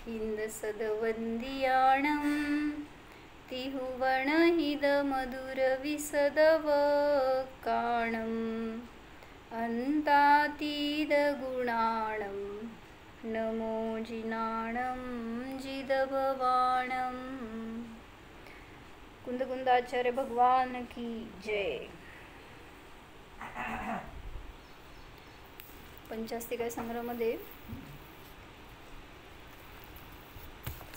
हिंदसदवंदियाणं तिहुवणहिदमधुरविसदवकाणं अन्तातीदगुणाणं नमो जिनाणं जिदभवाणं। कुंदकुंदाचार्य भगवान की जय। पंचास्तिका संग्रहामध्ये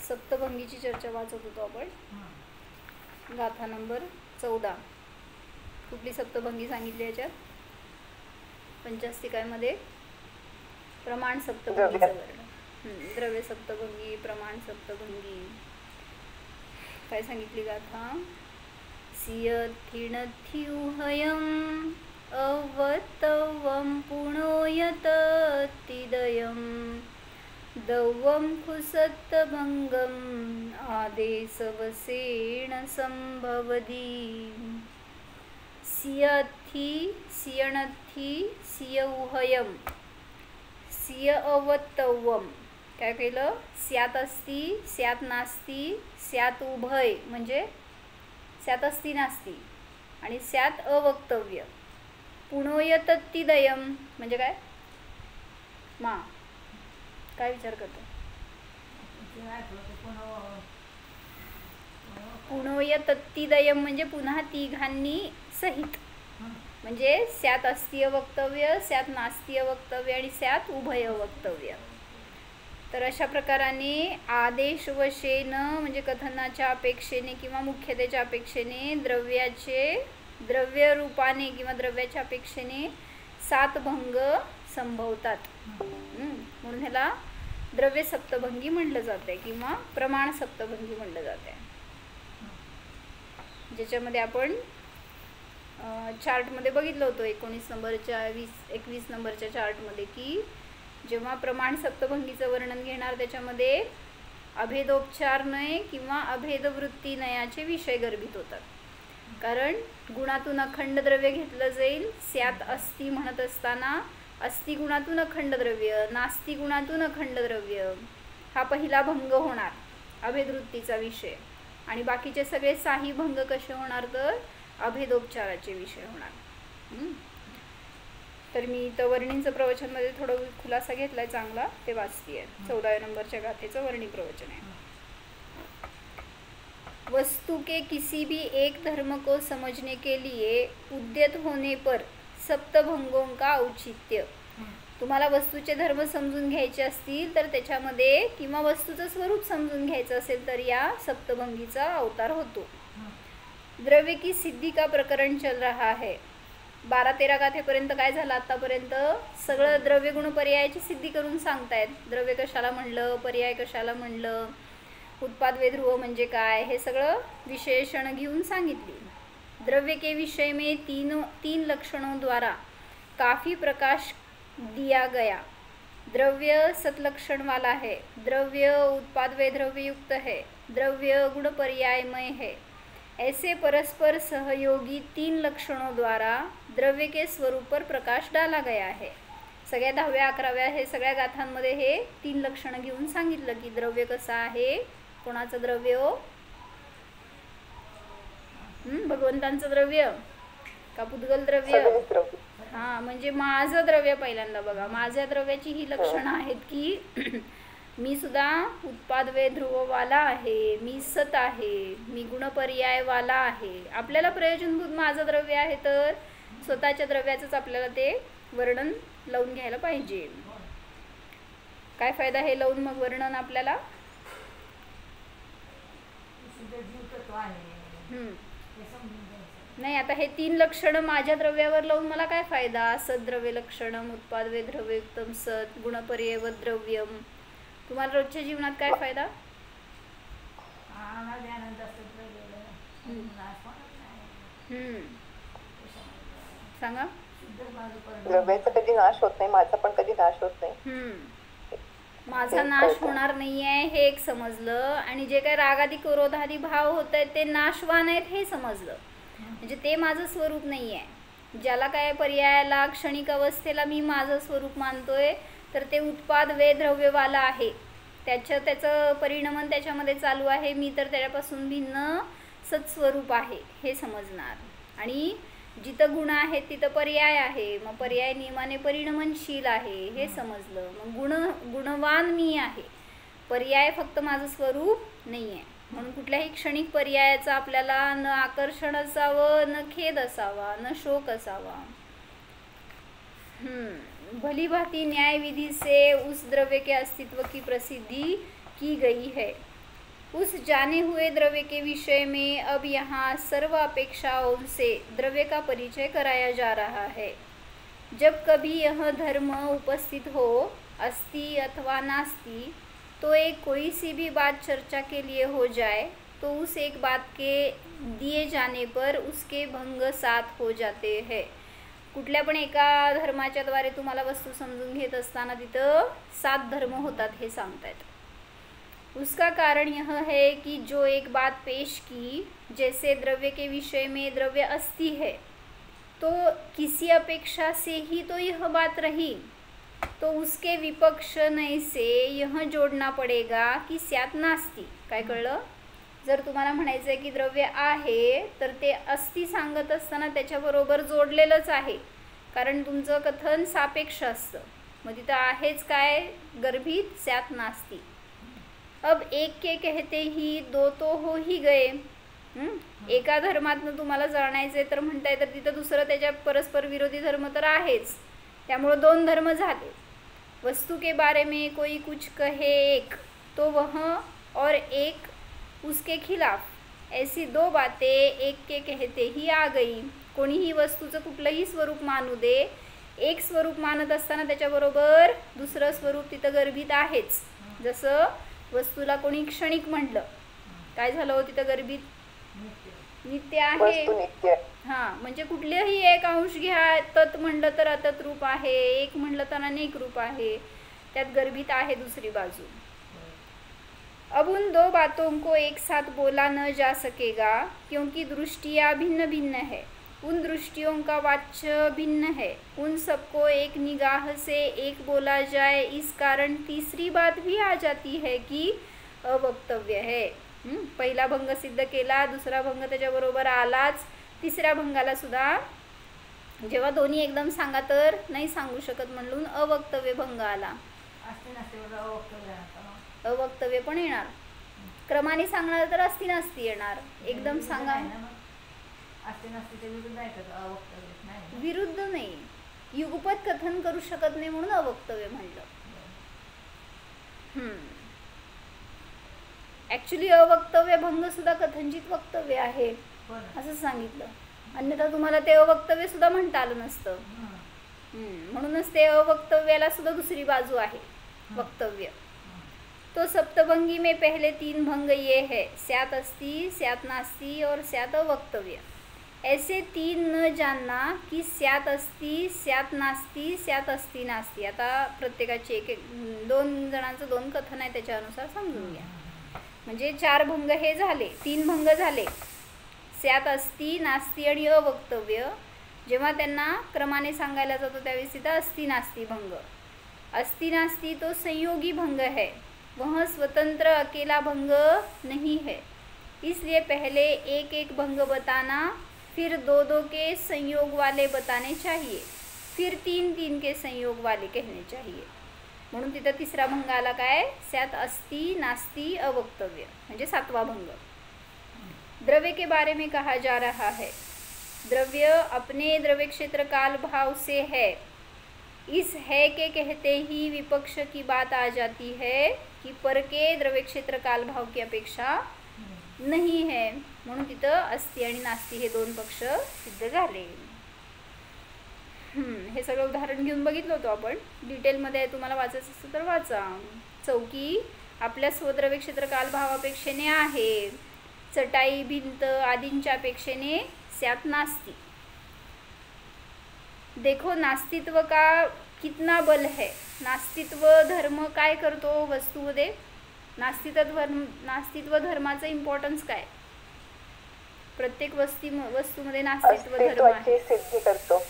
सप्तभंगीची चर्चा वाचत होतो आपण। गाथा नंबर 14। कुठली सप्तभंगी सांगितली याच्यात? पंचास्तिकामध्ये प्रमाण सप्तभंगीचं वर्ण, द्रव्य सप्तभंगी, प्रमाण सप्तभंगी। काय सांगितली गाथा? सियथिणथ्युहयम् अवतवं पुणोयततिदयं दवं खुसत्तभंगम् आदेशवसेन संभवति। सियथि सियणथि सियौहयं सिय अवतवं। काय केलं? स्यात अस्ति स्यात नास्ति स्यात उभय म्हणजे स्यात अस्ति नास्ति आणि स्यात अवक्तव्य। पुणोयतत्तिदयं म्हणजे काय? मा काय विचार करतो? पुणोयतत्तिदयं म्हणजे पुन्हा तिघांनी सहित, म्हणजे स्यात अस्ति वक्तव्य, स्यात नास्ति वक्तव्य आणि स्यात उभय वक्तव्य। तर अशा प्रकाराने आदेश वशेन म्हणजे कथनाच्या अपेक्षेने किंवा मुख्यतेच्या अपेक्षेने द्रव्य रूपाने किंवा द्रव्याच्या अपेक्षेने 7 भंग संभवतात। म्हणून ह्याला द्रव्य सप्तभंगी म्हटलं जाते किंवा प्रमाण सप्तभंगी म्हटलं जाते। ज्याच्यामध्ये आपण चार्टमध्ये बघितलं होतं 19 नंबरच्या 21 नंबरच्या चार्टमध्ये की जेव्हा प्रमाण सप्तभंगीचं वर्णन घेणार त्याच्यामध्ये अभेदोपचार नय किंवा अभेदवृत्ती नयाचे विषय गर्भित होतात। कारण गुणातून अखंड द्रव्य घेतलं जाईल। स्यात अस्ति म्हणत असताना अस्ति गुणातून अखंड द्रव्य, नास्ति गुणातून अखंड द्रव्य हा पहिला भंग होणार, अभेदवृत्तीचा विषय। आणि बाकीचे सगळे 6 भंग कसे होणार? तर अभेदोपचाराचे विषय होणार। तर मी इथं वर्णींचं प्रवचनमध्ये थोडं खुलासा घेतलाय चांगला, ते वाचतीये। 14व्या नंबरच्या गाथेचं वर्णी प्रवचन आहे। वस्तु के किसी भी एक धर्म को समझने के लिए उद्यत होने पर सप्तभंगों का औचित्य। तुम्हाला वस्तूचे धर्म समजून घ्यायचे असतील तर त्याच्यामध्ये किंवा वस्तूचं स्वरूप समजून घ्यायचं असेल तर या सप्तभंगीचा अवतार होतो। द्रव्य की सिद्धि का प्रकरण चल रहा है। 12-13 गाथेपर्यंत काय झालं? आतापर्यंत सगळं द्रव्य गुण पर्यायाची सिद्धी करून सांगतायत। द्रव्य कशाला म्हणलं, पर्याय कशाला म्हणलं, उत्पाद वे ध्रुव म्हणजे काय, हे सगळं विशेषण घेऊन सांगितली। द्रव्य के विषय में तीन लक्षणों द्वारा काफ़ी प्रकाश दिया गया। द्रव्य सतलक्षण वाला है, द्रव्य उत्पाद वे द्रव्य युक्त है, द्रव्य गुण पर्यायमय है। ऐसे परस्पर सहयोगी 3 लक्षणों द्वारा द्रव्य के स्वरूप पर प्रकाश डाला गया है। सगळ्या 10व्या 11व्या हे सगळ्या गाथांमध्ये हे 3 लक्षणं घेऊन सांगितलं की द्रव्य कसं आहे, कोणाचं द्रव्य हो? भगवंतांचं द्रव्य का पुद्गल द्रव्य? हा, म्हणजे माझं द्रव्य पहिल्यांदा बघा। माझ्या द्रव्याची ही लक्षणं आहेत की मी सुद्धा उत्पाद वे ध्रुववाला आहे, मी सत आहे, मी गुणपर्यायवाला आहे। आपल्याला प्रयोजनभूत माझं द्रव्य आहे तर स्वतःच्या द्रव्याचंच आपल्याला ते वर्णन लावून घ्यायला पाहिजे। काय फायदा हे लावून मग वर्णन आपल्याला? नाही, आता हे 3 लक्षणं माझ्या द्रव्यावर लावून मला काय फायदा? सद्द्रव्य लक्षणम उत्पाद वे द्रव्ययुक्तम सत गुणपर्यय द्रव्यम। तुम्हाला रोजच्या जीवनात काय फायदा? सांगा। द्रव्याचा कधी नाश होत नाही, माझा पण कधी नाश होत नाही। माझा नाश होणार नाहीये हे एक समजलं, आणि जे काही रागादी क्रोधादी भाव होत आहेत ते नाशवान आहेत हे समजलं। म्हणजे ते माझं स्वरूप नाहीये। ज्याला काय पर्यायाला क्षणिक अवस्थेला मी माझं स्वरूप मानतोय तर ते उत्पाद वे द्रव्यवाला आहे, त्याचं परिणमन त्याच्यामध्ये चालू आहे, मी तर त्याच्यापासून भिन्न सत्स्वरूप आहे हे समजणार. आणि जिथं गुण आहेत तिथं पर्याय आहे, मग पर्याय नियमाने परिणमनशील आहे हे समजलं. मग गुणवान मी आहे, पर्याय फक्त माझं स्वरूप नाही आहे. म्हणून कुठल्याही क्षणिक पर्यायाचा आपल्याला न आकर्षण असावं, न खेद असावा, न शोक असावा. भली भांति न्याय विधि से उस द्रव्य के अस्तित्व की प्रसिद्धि की गई है. उस जाने हुए द्रव्य के विषय में अब यहाँ सर्व अपेक्षाओं से द्रव्य का परिचय कराया जा रहा है. जब कभी यह धर्म उपस्थित हो, अस्ति अथवा नास्ति, तो एक कोई सी भी बात चर्चा के लिए हो जाए तो उस एक बात के दिए जाने पर उसके भंग 7 हो जाते हैं. कुठल्या पण एका धर्माच्या द्वारे तुम्हाला वस्तू समजून घेत असताना तिथं 7 धर्म होतात हे सांगतायत. उसका कारण यह है कि जो एक बात पेश की, जैसे द्रव्य के विषय में द्रव्य अस्ति है, तो किसी अपेक्षा से ही तो यह बात रही, तो उसके विपक्ष नये से यह जोड़ना पड़ेगा कि स्यात् नास्ति. काय कळलं? जर तुम्हाला म्हणायचं आहे की द्रव्य आहे तर ते अस्ति सांगत असताना त्याच्याबरोबर जोडलेलंच आहे, कारण तुमचं कथन सापेक्ष असतं. मग तिथं आहेच काय? गर्भित स्यात् नास्ति. अब एक के कहते ही दो तो हो ही गए. एका धर्मातनं तुम्हाला जाणायचे तर म्हणताय तर तिथं दुसरं त्याच्या परस्पर विरोधी धर्म तर आहेच, त्यामुळं 2 धर्म झाले. वस्तू के बारे में कोई कुछ कहे एक, तो वह और एक उसके खिलाफ, ऐसी 2 बातें एक के कहते ही आ गई. कोणीही वस्तूचं कुठलंही स्वरूप मानू दे, एक स्वरूप मानत असताना त्याच्याबरोबर दुसरं स्वरूप तिथं गर्भित आहेच. जसं वस्तूला कोणी क्षणिक म्हटलं, काय झालं हो तिथं गर्भित? नित्य आहे. हां, म्हणजे कुठलेही एक अंश घ्या, तत् म्हणलं तर अतत रूप आहे, एक म्हणलं तर अनेक रूप आहे, त्यात गर्भित आहे दुसरी बाजू. अब उन 2 बातों को एक साथ बोला न जा सकेगा क्योंकि दृष्टियाँ भिन्न भिन्न है, उन दृष्टियों का वाच्य भिन्न है. उन सबको एक निगाह से एक बोला जाए, इस कारण तीसरी बात भी आ जाती है कि अवक्तव्य है. पहिला भंग सिद्ध केला, दुसरा भंग त्याच्याबरोबर आलाच, तिसऱ्या भंगाला सुद्धा जेव्हा दोन्ही एकदम सांगा तर नाही सांगू शकत म्हणून अवक्तव्य भंग आला. अवक्तव्य पण येणार, क्रमाने सांगणार तर अस्ति नास्ति येणार. एकदम सांगा विरुद्ध नाही, युगपत कथन करू शकत नाही म्हणून अवक्तव्य म्हणलं. ॲक्च्युली अवक्तव्य भंग सुद्धा कथनचित वक्तव्य आहे असं सांगितलं, अन्यथा तुम्हाला ते अवक्तव्य सुद्धा म्हणता आलं नसतं. म्हणूनच ते अवक्तव्याला सुद्धा दुसरी बाजू आहे, वक्तव्य. तो सप्तभंगी में पहले 3 भंग ये है, स्यात् अस्ति, स्यात् नास्ति और स्यात् अवक्तव्य. ऐसे 3 न जानना की स्यात् अस्ति, स्यात् नास्ति, स्यात् अस्ति नास्ति. आता प्रत्येकाचे एक 2 जणांचं 2 कथन आहे, त्याच्यानुसार समजून घ्या. म्हणजे 4 भंग हे झाले, 3 भंग झाले, स्यात् अस्ति, नास्ति आणि अवक्तव्य. जेव्हा त्यांना क्रमाने सांगायला जातो त्यावेळेस तिथं अस्ति नास्ति भंग. अस्ति नास्ति तो संयोगी भंग है, वह स्वतंत्र अकेला भंग नहीं है. इसलिए पहले एक एक भंग बताना, फिर 2-2 के संयोग वाले बताने चाहिए, फिर 3-3 के संयोग वाले कहने चाहिए. म्हणून तिथं तिसरा भंग आला काय? स्यात् अस्ति, नास्ति, अवक्तव्य, म्हणजे 7वा भंग. द्रव्य के बारे में कहा जा रहा है. द्रव्य अपने द्रव्य क्षेत्र काल भाव से है. इस है के कहते ही विपक्ष की बात आ जाती है कि पर के द्रव्य क्षेत्र काल भाव की अपेक्षा नाही है. म्हणून तिथं अस्ति आणि नास्ति हे 2 पक्ष सिद्ध झाले. हे सगळं उदाहरण घेऊन बघितलं होतं आपण. डिटेलमध्ये तुम्हाला वाचायचं असेल तर वाचा. चौकी आपल्या स्वद्रव्य क्षेत्र काल भावापेक्षेने आहे, चटाई भिंत आदींच्या अपेक्षेने स्यात् नास्ति. देखो नास्तित्व का कितना बल है. नास्तित्व धर्म काय करतो वस्तूमध्ये? नास्तित्व धर्माचं इम्पॉर्टन्स काय? प्रत्येक वस्तूमध्ये नास्तित्व धर्म आहे. सिद्धी करतो.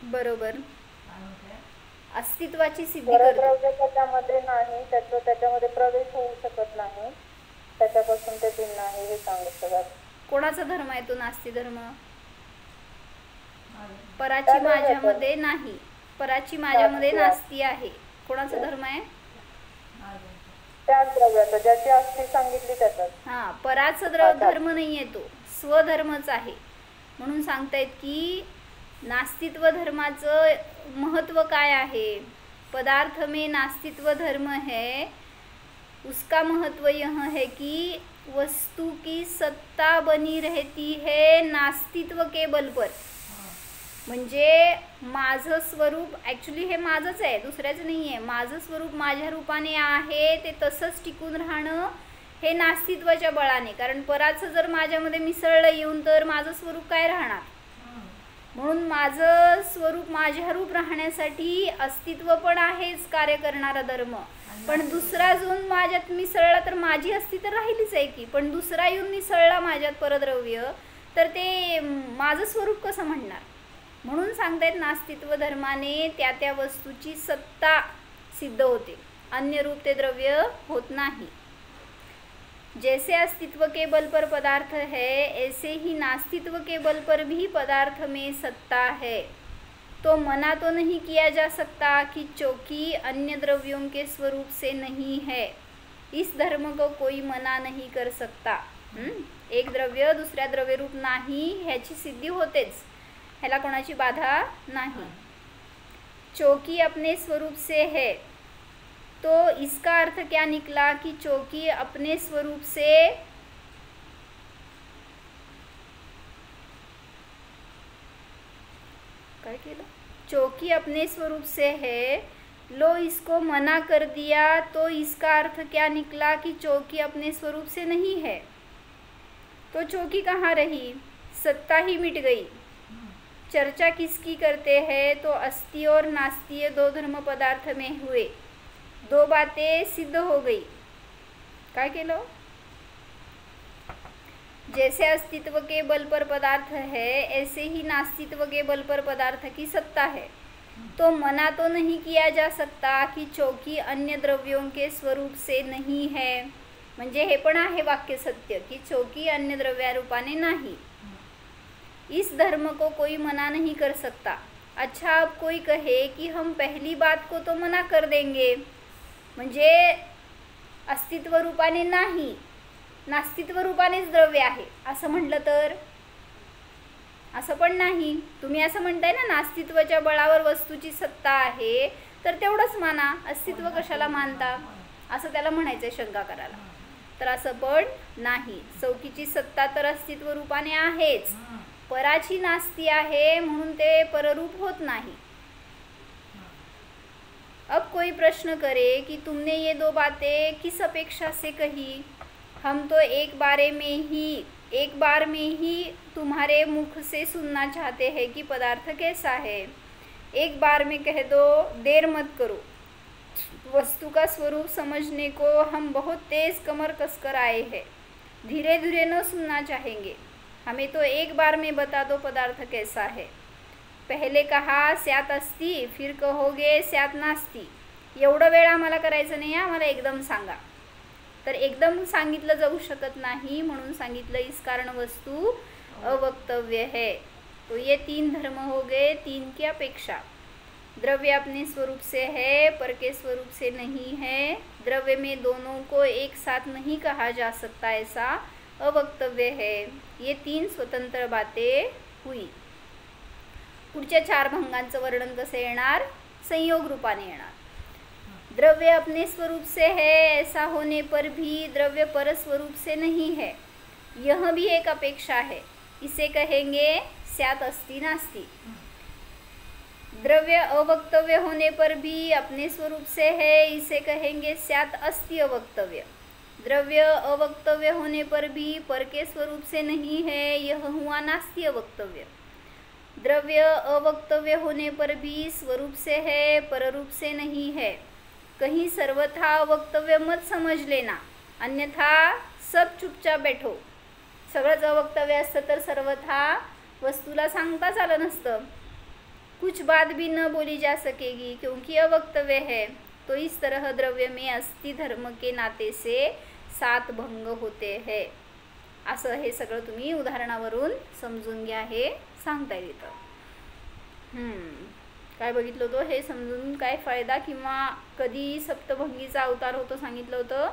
बरोबर. अस्तित्वाची सिद्धी करतो. परद्रव्य त्याच्यामध्ये नाही, त्याच्यामध्ये प्रवेश होऊ शकत नाही, त्याच्यापासून ते भिन्न आहे हे सांगितलं जातं. कोणाचा धर्म आहे तो नास्ती धर्म? पराची माझ्यामध्ये नाही, पराची माझ्यामध्ये नास्ती आहे. कोणाचा धर्म आहे? त्याच द्रव्याचा, ज्याची अस्थि सांगितली त्याचाच. हा, पराचा धर्म नाहीये, तो स्वधर्मच आहे. म्हणून सांगतायत की नास्तित्व धर्माचं महत्व काय आहे. पदार्थ में नास्तित्व धर्म है, उसका महत्व यह है कि वस्तु की सत्ता बनी रहती है नास्तित्व के बल पर. म्हणजे माझं स्वरूप ॲक्च्युली हे माझंच आहे, दुसऱ्याचं नाही आहे. माझं स्वरूप माझ्या रूपाने आहे, ते तसंच टिकून राहणं हे नास्तित्वाच्या बळाने. कारण पराचं जर माझ्यामध्ये मिसळलं येऊन तर माझं स्वरूप काय राहणार. म्हणून माझं स्वरूप माझ्या रूप राहण्यासाठी अस्तित्व पण आहेच कार्य करणारा धर्म. पण दुसरा येऊन माझ्यात मिसळला तर माझी अस्तित्व राहिलीच आहे की. पण दुसरा येऊन मिसळला माझ्यात परद्रव्य तर ते माझं स्वरूप कसं म्हणणार. म्हणून सांगतायत नास्तित्व धर्माने त्या त्या वस्तूची सत्ता सिद्ध होते, अन्य रूप ते द्रव्य होत नाही. जैसे अस्तित्व के बल पर पदार्थ है, ऐसे ही नास्तित्व के बल पर भी पदार्थ में सत्ता है. तो मना तो नहीं किया जा सकता कि चौकी अन्य द्रव्यों के स्वरूप से नहीं है. इस धर्म को कोई मना नहीं कर सकता. एक द्रव्य दुसऱ्या द्रव्य रूप नाही ह्याची सिद्धी होतेच, ह्याला कोणाची बाधा नाही. चौकी अपने स्वरूप से है, तो इसका अर्थ क्या निकला कि चौकी अपने स्वरूप से क्या केला. चौकी अपने स्वरूप से है, लो इसको मना कर दिया, तो इसका अर्थ क्या निकला कि चौकी अपने स्वरूप से नहीं है. तो चौकी कहाँ रही, सत्ता ही मिट गई. चर्चा किसकी करते हैं, तो अस्ति और नास्ति दो धर्म पदार्थ में हुए, दो बातें सिद्ध हो गई. काय केलं. जैसे अस्तित्व के बल पर पदार्थ है, ऐसे ही नास्तित्व के बल पर पदार्थ की सत्ता है. तो मना तो नहीं किया जा सकता कि चौकी अन्य द्रव्यों के स्वरूप से नहीं है. म्हणजे हे पण आहे वाक्य सत्य की चौकी अन्य द्रव्यारूपाने नाही. इस धर्म को कोई मना नहीं कर सकता. अच्छा, अब कोई कहे कि हम पहली बात को तो मना कर देंगे, म्हणजे अस्तित्व रूपाने नाही, नास्तित्व रूपानेच द्रव्य आहे असं म्हटलं तर. असं पण नाही. तुम्ही असं म्हणताय ना नास्तित्वाच्या बळावर वस्तूची सत्ता आहे, तर तेवढंच माना, अस्तित्व कशाला मानता असं त्याला म्हणायचंय शंका करायला. तर असं पण नाही. चौकीची सत्ता तर अस्तित्व रूपाने आहेच, पराची नास्ती आहे म्हणून ते पररूप होत नाही. अब कोई प्रश्न करे कि तुमने ये दो बातें किस अपेक्षा से कही. हम तो एक बार में ही तुम्हारे मुख से सुनना चाहते हैं कि पदार्थ कैसा है. एक बार में कह दो, देर मत करो. वस्तु का स्वरूप समझने को हम बहुत तेज कमर कसकर आए हैं, धीरे धीरे न सुनना चाहेंगे. हमें तो एक बार में बता दो पदार्थ कैसा है. पहले कहा स्यात अस्ति, फिर कहोगे स्यात नास्ती. एवढं वेळ आम्हाला करायचं नाही, आम्हाला एकदम सांगा. तर एकदम सांगितलं जाऊ शकत नाही, म्हणून सांगितलं इस कारण वस्तु अवक्तव्य है. तो ये तीन धर्म हो गए, तीन की अपेक्षा. द्रव्य अपने स्वरूप से है, पर के स्वरूप से नहीं है. द्रव्य में दोनों को एक साथ नहीं कहा जा सकता, ऐसा अवक्तव्य है. ये तीन स्वतंत्र बातें हुई. पुढच्या चार भंगांचं वर्णन कसं येणार, संयोग रूपाने येणार. द्रव्य अपने स्वरूप से है, ऐसा होने पर भी द्रव्य पर स्वरूप से नहीं है, यह भी एक अपेक्षा है. इसे कहेंगे स्यात अस्ति नास्ति. द्रव्य अवक्तव्य होने पर भी अपने स्वरूप से है, इसे कहेंगे स्यात अस्ति अवक्तव्य. द्रव्य अवक्तव्य होने पर भी पर के स्वरूप से नहीं है, यह हुआ नास्ति अवक्तव्य. द्रव्य अवक्तव्य होने पर भी स्वरूप से है, पररूप से नहीं है. कहीं सर्वथा अवक्तव्य मत समझ लेना, अन्यथा सब चुपचाप बैठो. सगळंच अवक्तव्य असतं तर सर्वथा वस्तूला सांगताच आलं नसतं. कुछ बात भी न बोली जा सकेगी क्योंकि अवक्तव्य है। तो इस तरह द्रव्य में अस्थि धर्म के नाते से 7 भंग होते हैं। असं हे सगळं तुम्ही उदाहरणावरून समजून घ्या, हे सांगता येतं। काय बघितलं होतं हे समजून, काय फायदा किंवा कधी सप्तभंगीचा अवतार होतो सांगितलं होतं,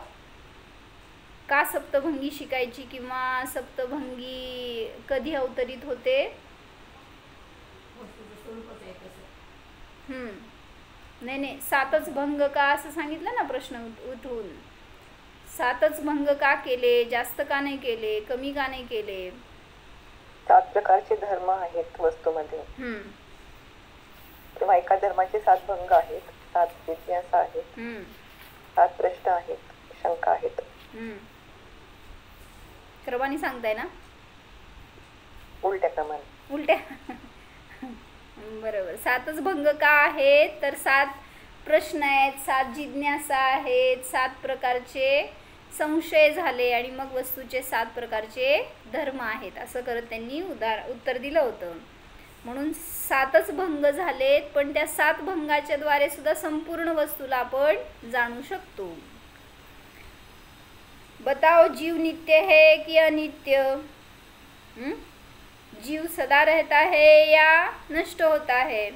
का सप्तभंगी शिकायची किंवा सप्तभंगी कधी अवतरित होते? नाही 7च भंग का असं सांगितलं ना प्रश्न उठून। 7च भंग का केले, जास्त का नाही केले, कमी का नाही केले? 7 प्रकारचे धर्म आहेत वस्तूमध्ये किंवा एका धर्माचे 7 भंग आहेत, 7 जिज्ञासा आहेत, 7 प्रश्न आहेत, शंका आहेत। क्रमाने सांगताय ना? उलट्या क्रमाने। उलट्या बरोबर। 7च भंग का आहेत तर 7 प्रश्न आहेत, 7 जिज्ञासा आहेत, 7 प्रकारचे संशय झाले आणि मग वस्तूचे 7 प्रकारचे धर्म आहेत, असं करत त्यांनी उत्तर दिलं होतं। म्हणून 7च भंग झालेत, पण त्या 7 भंगाच्या द्वारे सुद्धा संपूर्ण वस्तूला आपण जाणू शकतो। बताओ जीव नित्य है कि अनित्य? जीव सदा रहता है या नष्ट होता है?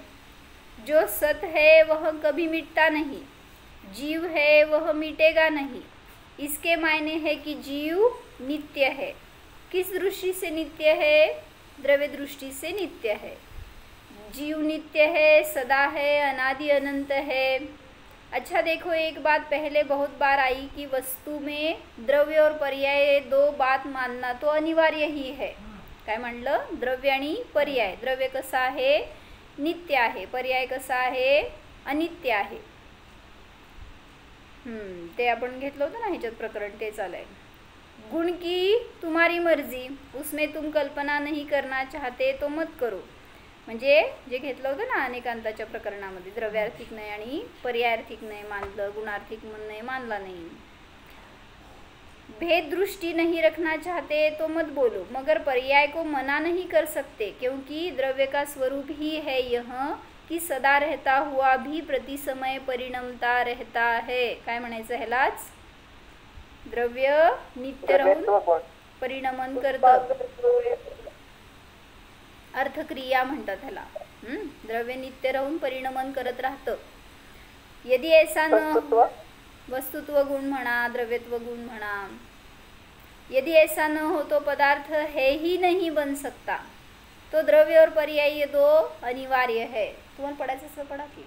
जो सत है वह कभी मिटता नहीं, जीव है वह मिटेगा नहीं। इसके मायने है कि जीव नित्य है। किस दृष्टि से नित्य है? द्रव्य दृष्टि से नित्य है। जीव नित्य है, सदा है, अनादि अनंत है। अच्छा देखो, एक बात पहले बहुत बार आई कि वस्तु में द्रव्य और पर्याय 2 बात मानना तो अनिवार्य ही है। काय म्हणलं? द्रव्य आणि पर्याय। द्रव्य कसा आहे? नित्य आहे। पर्याय कसा आहे? अनित्य आहे। ते आपण घेतलं होतं ना ह्याच्यात प्रकरण, ते चालय। गुण की तुम्हारी मर्जी, उसमें तुम कल्पना नहीं करना चाहते तो मत करो। म्हणजे जे घेतलं होतं ना अनेकांताच्या प्रकरणामध्ये, द्रव्यार्थिक नाही आणि पर्यायार्थिक नाही मानलं, गुणार्थिक नाही मानला नाही। भेद दृष्टि नहीं रखना चाहते तो मत बोलो, मगर पर्याय को मना नहीं कर सकते क्योंकि द्रव्य का स्वरूप ही है यह कि सदा रहता हुआ भी प्रति समय परिणमता रहता है। काय म्हणायचं ह्यालाच? द्रव्य नित्य राहून परिणमन करतं, अर्थक्रिया म्हणतात ह्याला। द्रव्य नित्य राहून परिणमन करत राहतं। यदि ऐसा न, वस्तुत्व गुण म्हणा, द्रव्यत्व गुण म्हणा, यदि ऐसा न हो तो पदार्थ है ही नहीं बन सकता, तो द्रव्य और पर्याय ये 2 अनिवार्य है। तुम्हारा पढ़ा से पढ़ा की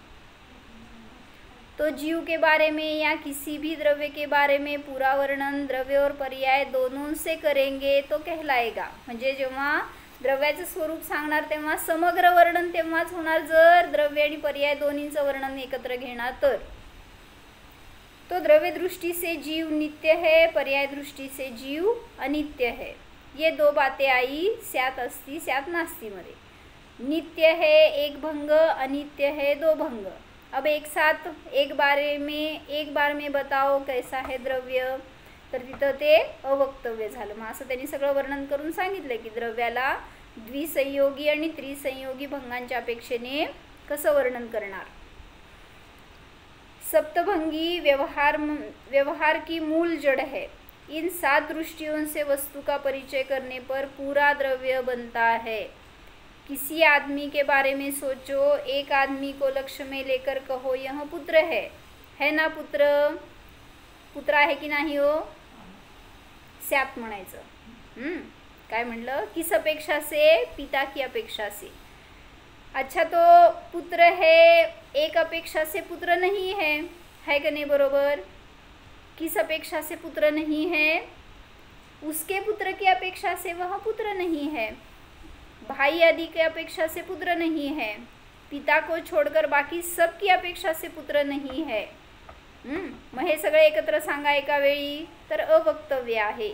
तो जीव के बारे में या किसी भी द्रव्य के बारे में पूरा वर्णन द्रव्य और पर्याय दोनों से करेंगे तो कहलाएगा। म्हणजे जेव्हा द्रव्याचं स्वरूप सांगणार तेव्हा समग्र वर्णन तेव्हाच होणार जर द्रव्य आणि पर्याय दोन्हींचं वर्णन एकत्र घेणार तर। तो द्रव्य दृष्टि से जीव नित्य है, पर्याय दृष्टि से जीव अनित्य है। ये 2 बातें आई स्यात् अस्ति स्यात् नास्ति मध्ये। नित्य है 1 भंग, अनित्य है 2 भंग। अब एक साथ एक बार में बताओ कैसा है द्रव्य, तर तिथं ते अवक्तव्य झालं। मग असं त्यांनी सगळं वर्णन करून सांगितलं की द्रव्याला द्विसंयोगी आणि त्रिसंयोगी भंगांच्या अपेक्षेने कसं वर्णन करणार। सप्तभंगी व्यवहार की मूल जड़ है। इन 7 दृष्टियों से वस्तु का परिचय करने पर पूरा द्रव्य बनता है। किसी आदमी के बारे में सोचो, एक आदमी को लक्ष्य में लेकर कहो यह पुत्र है ना पुत्र? पुत्र आहे की नाही हो? स्यात् म्हणायचं। काय म्हणलं? किस अपेक्षा से? पिता की अपेक्षा से। अच्छा तो पुत्र है, एक अपेक्षा से पुत्र नहीं है कि नहीं? बरोबर। किस अपेक्षा से पुत्र नहीं है? उसके पुत्र की अपेक्षा से वह पुत्र नहीं है। भाई आदि की अपेक्षा से पुत्र नहीं है। पिता को छोड़कर बाकी सब की अपेक्षा से पुत्र नहीं है। मग हे सगळे एकत्र सांगा एका वेळी, तर अवक्तव्य आहे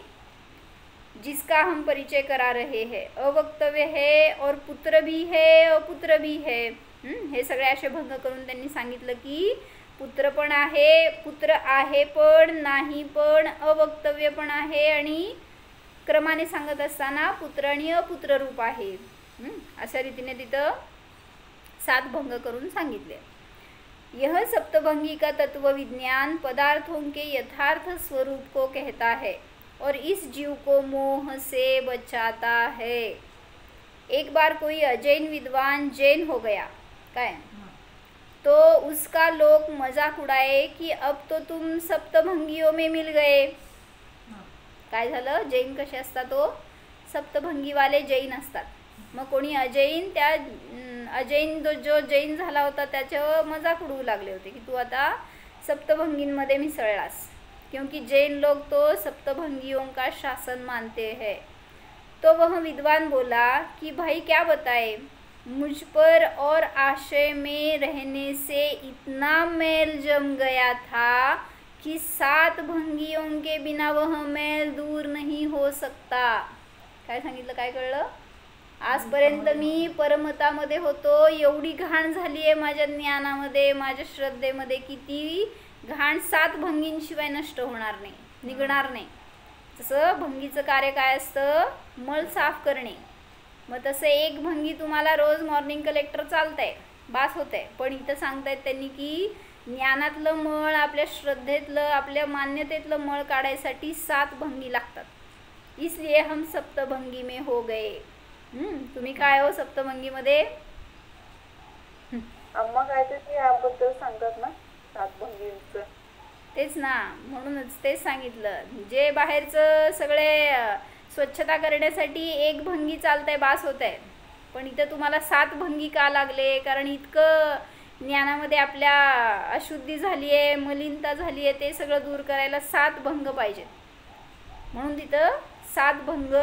जिसका हम परिचय करा रहे हैं। अवक्तव्य है और पुत्र भी है, अपुत्र भी है। हे सगळे असे भंग करून त्यांनी सांगितलं की पुत्र पण आहे, पुत्र आहे पण नाही पण, अवक्तव्य पण आहे आणि क्रमाने सांगत असताना पुत्र आणि अपुत्र रूप आहे। अशा रीतीने तिथं सात भंग करून सांगितले। यह सप्तभंगी का तत्व विज्ञान पदार्थों के यथार्थ स्वरूप को कहता है और इस जीव को मोह से बचाता है। एक बार कोई अजैन विद्वान जैन हो गया काय, तो उसका लोग मजाक उड़ाए कि अब तो तुम सप्तभंगियों में मिल गए। काय झालं, जैन कसे असतात, तो सप्तभंगीवाले जैन असतात। मग कोणी अजैन, त्या अजैन जो जैन झाला होता त्याच्यावर मजाक उडवू लागले होते की तू आता सप्तभंगींमध्ये मिसळलास, क्योंकि जैन लोग तो सप्तभंगियों का शासन मानते हैं। तो वह विद्वान बोला कि भाई क्या बताए, मुझ पर और आशय में रहने से इतना मैल जम गया था कि 7 भंगियों के बिना वह मैल दूर नहीं हो सकता। काय सांगितलं, काय कळलं, आजपर्यंत मी परमतामध्ये होतो, एवढी घाण झाली आहे माझ्या ज्ञानामध्ये, माझ्या श्रद्धेमध्ये की ती घाण 7 भंगींशिवाय नष्ट होणार नाही, निघणार नाही। तसं भंगीचं कार्य काय असतं, मळ साफ करणे। मग तसं एक भंगी तुम्हाला रोज मॉर्निंग कलेक्टर चालतंय, बास होतंय, पण इथं सांगतायत त्यांनी की ज्ञानातलं मळ, आपल्या श्रद्धेतलं, आपल्या मान्यतेतलं मळ काढायसाठी 7 भंगी लागतात। इसलिए हम सप्तभंगी में हो गए। तुम्ही काय हो सप्तभंगीमध्ये? अम्मा काहीतरी याबद्दल सांगतात ना 7 भंगींचं। तेच ना, म्हणूनच तेच सांगितलं, जे बाहेरचं सगळे स्वच्छता करण्यासाठी एक भंगी चालतंय, बास होतंय, पण इथं तुम्हाला 7 भंगी का लागले, कारण इतकं ज्ञानामध्ये आपल्या अशुद्धी झाली आहे, मलिनता झाली आहे, ते सगळं दूर करायला 7 भंग पाहिजेत। म्हणून तिथं 7 भंग,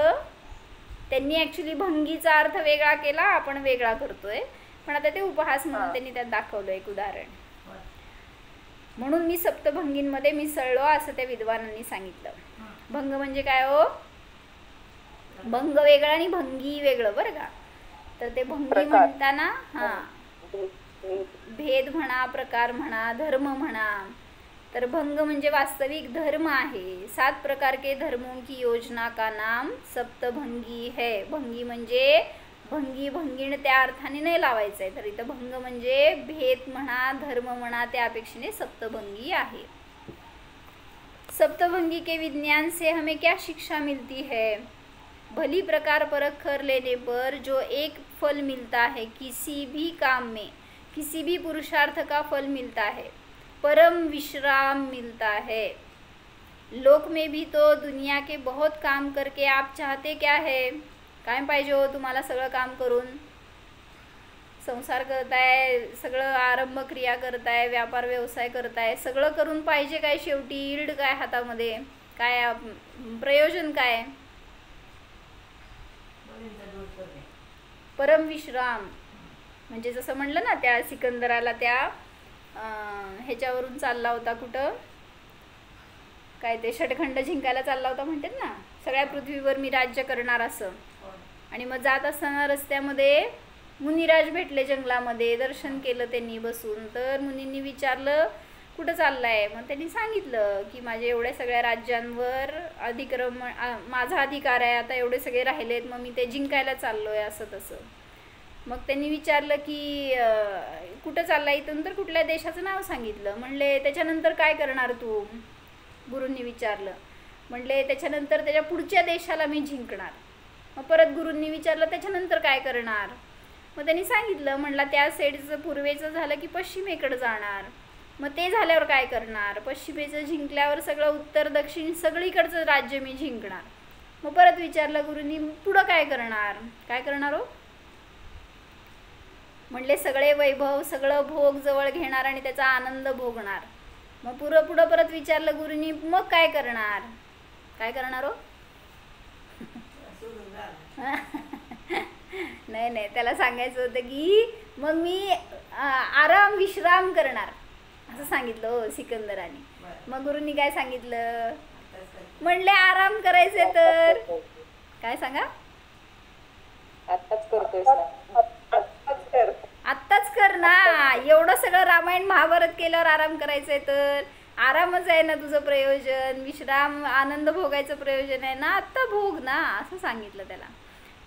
त्यांनी ॲक्च्युली भंगीचा अर्थ वेगळा केला, आपण वेगळा करतोय, पण आता ते उपहास म्हणून त्यांनी त्यात दाखवलं एक उदाहरण। म्हणून मी सप्तभंगींमध्ये मिसळलो असं त्या विद्वानांनी सांगितलं। भंग म्हणजे काय हो, भंग वेगळं आणि भंगी वेगळं बरं का। तर ते भंगी म्हणताना भेद म्हणा, प्रकार म्हणा, धर्म म्हणा, तर भंग म्हणजे वास्तविक धर्म आहे। 7 प्रकार के धर्मों की योजना का नाम सप्तभंगी है। भंगी म्हणजे भंगी, भंगीण त्या अर्थाने नाही लावायचं आहे, तर इथं भंग म्हणजे भेद म्हणा, धर्म म्हणा, त्या अपेक्षेने सप्तभंगी आहे। सप्तभंगी के विज्ञान से हमें क्या शिक्षा मिलती है? भली प्रकार परख कर लेने पर जो एक फल मिलता है, किसी भी काम में किसी भी पुरुषार्थ का फल मिलता है, परम विश्राम मिलता है। लोक में भी तो दुनिया के बहुत काम करके आप चाहते क्या है? काय पाहिजे हो तुम्हाला सगळं काम करून? संसार करताय, सगळं आरंभ क्रिया करताय, व्यापार व्यवसाय करताय, सगळं करून पाहिजे काय शेवटी? इल्ड काय हातामध्ये, काय प्रयोजन काय? परम विश्राम म्हणजे जसं म्हणलं ना, त्या सिकंदराला त्या ह्याच्यावरून चालला होता, कुठं काय ते षटखंड जिंकायला चालला होता म्हणतात ना, सगळ्या पृथ्वीवर मी राज्य करणार असं। आणि मग जात असताना रस्त्यामध्ये मुनिराज भेटले, जंगलामध्ये दर्शन केलं त्यांनी बसून। तर मुनींनी विचारलं कुठं चाललाय? मग त्यांनी सांगितलं की माझ्या एवढ्या सगळ्या राज्यांवर माझा अधिकार आहे, आता एवढे सगळे राहिलेत, मग मी ते जिंकायला चाललोय असं तसं। मग त्यांनी विचारलं की कुठं चाललाय इथून? तर कुठल्या देशाचं नाव सांगितलं। म्हणले त्याच्यानंतर काय करणार तू? गुरूंनी विचारलं। म्हणले त्याच्यानंतर त्याच्या पुढच्या देशाला मी जिंकणार। मग परत गुरूंनी विचारलं त्याच्यानंतर काय करणार? मग त्यांनी सांगितलं, म्हणला त्या साईडचं पूर्वेचं झालं की पश्चिमेकडे जाणार। मग ते झाल्यावर काय करणार? पश्चिमेचं जिंकल्यावर सगळं उत्तर दक्षिण सगळीकडचं राज्य मी जिंकणार। मग परत विचारलं गुरूंनी, पुढं काय करणार? काय करणार हो? म्हणले सगळे वैभव, सगळं भोग जवळ घेणार आणि त्याचा आनंद भोगणार। मग पुढं परत विचारलं गुरूंनी, मग काय करणार? काय करणार हो? नाही, त्याला सांगायचं होतं की मग मी आराम विश्राम करणार असं सांगितलं हो सिकंदराने। मग गुरूंनी काय सांगितलं? म्हणले आराम करायचे तर काय सांगा? आत्ताच कर ना, एवढं सगळं रामायण महाभारत केल्यावर आराम करायचंय तर आरामच आहे ना तुझं प्रयोजन, विश्राम आनंद भोगायचं प्रयोजन आहे ना, आत्ता भोग ना असं सांगितलं त्याला।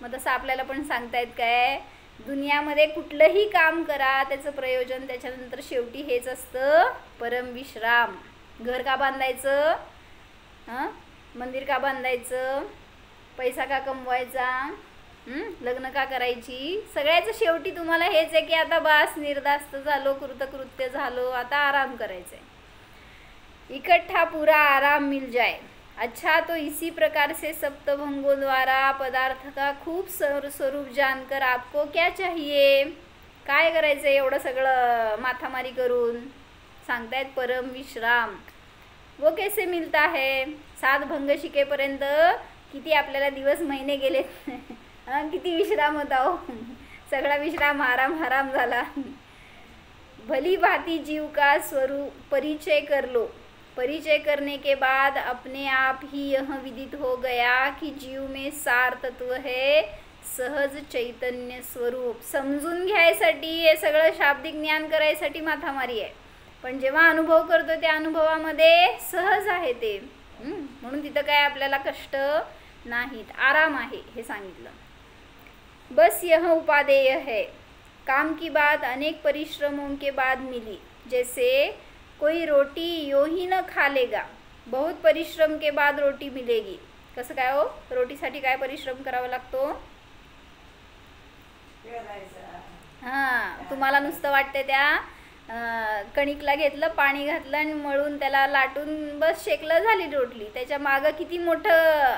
मग तसं आपल्याला पण सांगतायत काय दुनियामध्ये कुठलंही काम करा, त्याचं प्रयोजन त्याच्यानंतर शेवटी हेच असतं, परमविश्राम. घर का बांधायचं, मंदिर का बांधायचं, पैसा का कमवायचा, लग्न का करायची, सगळ्याचं शेवटी तुम्हाला हेच आहे की आता बास, निर्धास्त झालो, कृतकृत्य झालो, आता आराम करायचा है. इकट्ठा पूरा आराम मिल जाए. अच्छा, तो इसी प्रकार से सप्तभंगों द्वारा पदार्थ का खूप स्वरूप जानकर आपको क्या चाहिए. काय करायचं एवढं सगळं माथामारी करून. सांगतायत परम विश्राम. वो कैसे मिलता है. 7 भंग शिकेपर्यंत किती आपल्याला दिवस महिने गेले किती विश्राम होता हो. सगळा विश्राम आराम आराम झाला. भली भांति जीव का स्वरूप परिचय कर लो. परिचय करने के बाद अपने आप ही यह विदित हो गया कि जीव में सार तत्व है, सहज चैतन्य स्वरूप. समजून घ्यायसाठी हे सगळं शाब्दिक ज्ञान करायसाठी माथामारी आहे, पण जेव्हा अनुभव करतो त्या अनुभवामध्ये सहज आहे ते. म्हणून तिथं काय आपल्याला कष्ट नाहीत, आराम आहे हे सांगितलं. बस यह उपादेय है. काम की बात अनेक परिश्रमों के बाद मिली. जैसे कोई रोटी यूं ही न खा लेगा, बहुत परिश्रम के बाद रोटी मिलेगी. कसं काय हो, रोटीसाठी काय परिश्रम करावा लागतो. तुम्हाला नुसतं वाटते त्या कणिकला घेतलं, पाणी घातलं आणि मळून त्याला लाटून बस शेकलं, झाली रोटली. त्याच्या मागं किती मोठं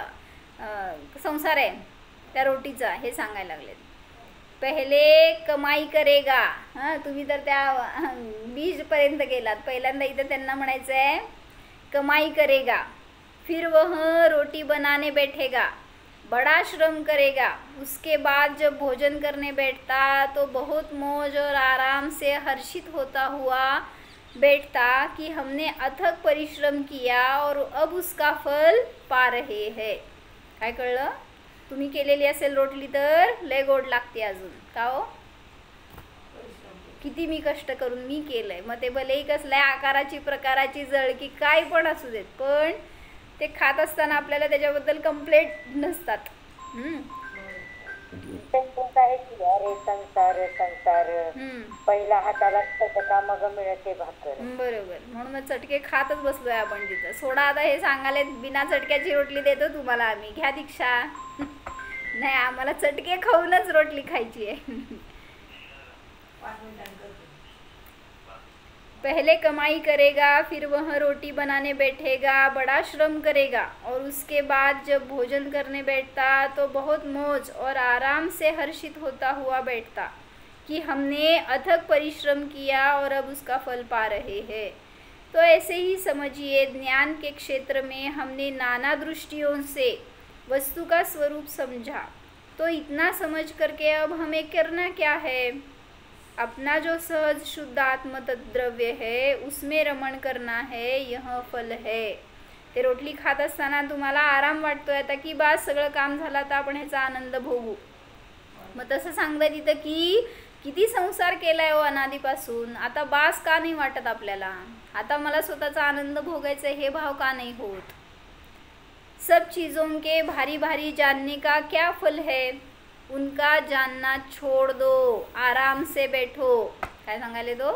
संसार आहे त्या रोटीचा हे सांगायला लागले. पहिले कमाई करेगा. तुम्ही तर त्या बीजपर्यंत गेलात. पहिल्यांदा इथं त्यांना म्हणायचं आहे कमाई करेगा, फिर वह रोटी बनाने बैठेगा, बड़ा श्रम करेगा. उसके बाद जब भोजन करने बैठता तो बहुत मौज और आराम से हर्षित होता हुआ बैठता कि हमने अथक परिश्रम किया और अब उसका फल पा रहे हैं. काय कळलं. तुम्ही केलेली असेल रोटली तर लय गोड लागते अजून. का हो, किती मी कष्ट करून मी केलंय. मग ते भलेही कसल्या आकाराची प्रकाराची जळकी काय पण असू देत, पण ते खात असताना आपल्याला त्याच्याबद्दल कंप्लेंट नसतात. अरे संसार संसार पहिला हाताला चटका मग मिळते भाकर. बरोबर. म्हणून चटके खातच बसलोय आपण तिथं. सोडा आता हे सांगाले बिना चटक्याची रोटली देतो तुम्हाला आम्ही, घ्या दीक्षा. नाही, आम्हाला चटके खाऊनच रोटली खायची आहे. पहले कमाई करेगा, फिर वह रोटी बनाने बैठेगा, बड़ा श्रम करेगा और उसके बाद जब भोजन करने बैठता तो बहुत मौज और आराम से हर्षित होता हुआ बैठता कि हमने अथक परिश्रम किया और अब उसका फल पा रहे हैं. तो ऐसे ही समझिए, ज्ञान के क्षेत्र में हमने नाना दृष्टियों से वस्तु का स्वरूप समझा. तो इतना समझ करके अब हमें करना क्या है. अपना जो सहज शुद्ध आत्म तद्द्रव्य है उसमें रमण करना है, यह फल है. ते रोटली खात असताना तुम्हाला आराम वाटतोय आता की बास सगळं काम झालं तर आपण ह्याचा आनंद भोगू. मग तसं सांगताय तिथं की किती संसार केलाय हो अनादीपासून, आता बास का नाही वाटत आपल्याला, आता मला स्वतःचा आनंद भोगायचा हे भाव का नाही होत. सब चीज़ों के भारी भारी जानने का क्या फल है. उनका जानना छोड़ दो, आराम से बैठो. काय सांगायले तो,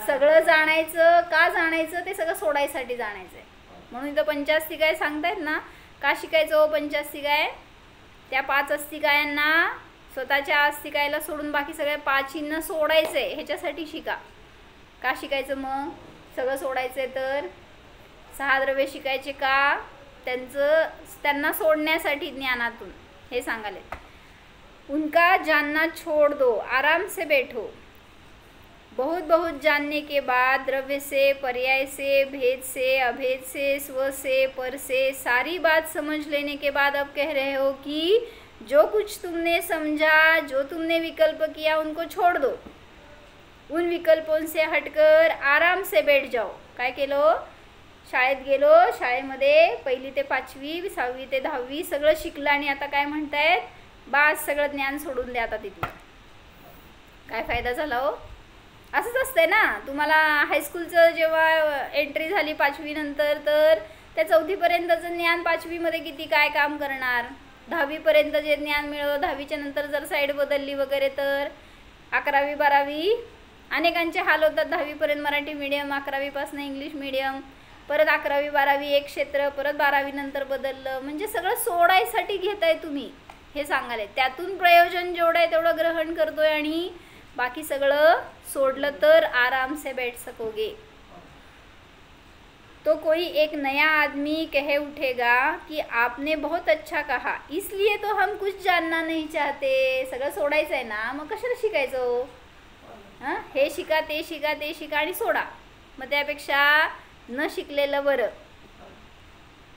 सगळं जाणायचं का जाणायचं, ते सगळं सोडायसाठी जाणायचं आहे. म्हणून इथं पंचास्तिकाय सांगतायत ना, का शिकायचं हो पंचास्तिकाय. त्या 5 अस्तिकायांना स्वतःच्या अस्तिकायला सोडून बाकी सगळ्या 5 सोडायचं आहे, ह्याच्यासाठी शिका. का शिकायचं मग, सगळं सोडायचं आहे तर. 6 द्रव्य शिकायचे का, त्यांना सोडण्यासाठी ज्ञानातून हे सांगाले. उनका जानना छोड़ दो, आराम से बैठो. बहुत बहुत जानने के बाद द्रव्य से, पर्याय से, भेद से, अभेद से, स्व से, पर से सारी बात समझ लेने के बाद अब कह रहे हो कि जो कुछ तुमने समझा, जो तुमने विकल्प किया उनको छोड़ दो. उन विकल्पों से हटकर आराम से बैठ जाओ. काय केलं, शाळेत गेलो, शाळेमध्ये 1ली ते 5वी, 6वी ते 10वी सगळं शिकलं आणि आता काय म्हणतायत, बास सगळं ज्ञान सोडून द्या आता तिथलं. काय फायदा झाला हो. असंच असतंय ना. तुम्हाला हायस्कूलचं जेव्हा एंट्री झाली 5वी नंतर, तर त्या 4थीपर्यंतचं ज्ञान 5वीमध्ये किती काय काम करणार. 10वीपर्यंत जे ज्ञान मिळवलं, 10वीच्या नंतर जर साईड बदलली वगैरे तर 11वी 12वी अनेकांचे हाल होतात. 10वीपर्यंत मराठी मीडियम, 11वीपासून इंग्लिश मीडियम, परत 11वी 12वी एक क्षेत्र, परत 12वी नंतर बदललं. म्हणजे सगळं सोडायसाठी घेताय तुम्ही हे सांगायला. त्यातून प्रयोजन जेवढं आहे तेवढं ग्रहण करतोय आणि बाकी सगळं सोडलं तर आराम से बैठ सकोगे. तो कोई एक नया आदमी कहे उठेगा कि आपने बहुत अच्छा कहा, इसलिए तो हम कुछ जानना नहीं चाहते. सगळं सोडायचं आहे ना, मग कशाला शिकायचं? हां, हे शिका ते शिका ते शिका आणि सोडा. मग त्यापेक्षा न शिकलेलं बरं.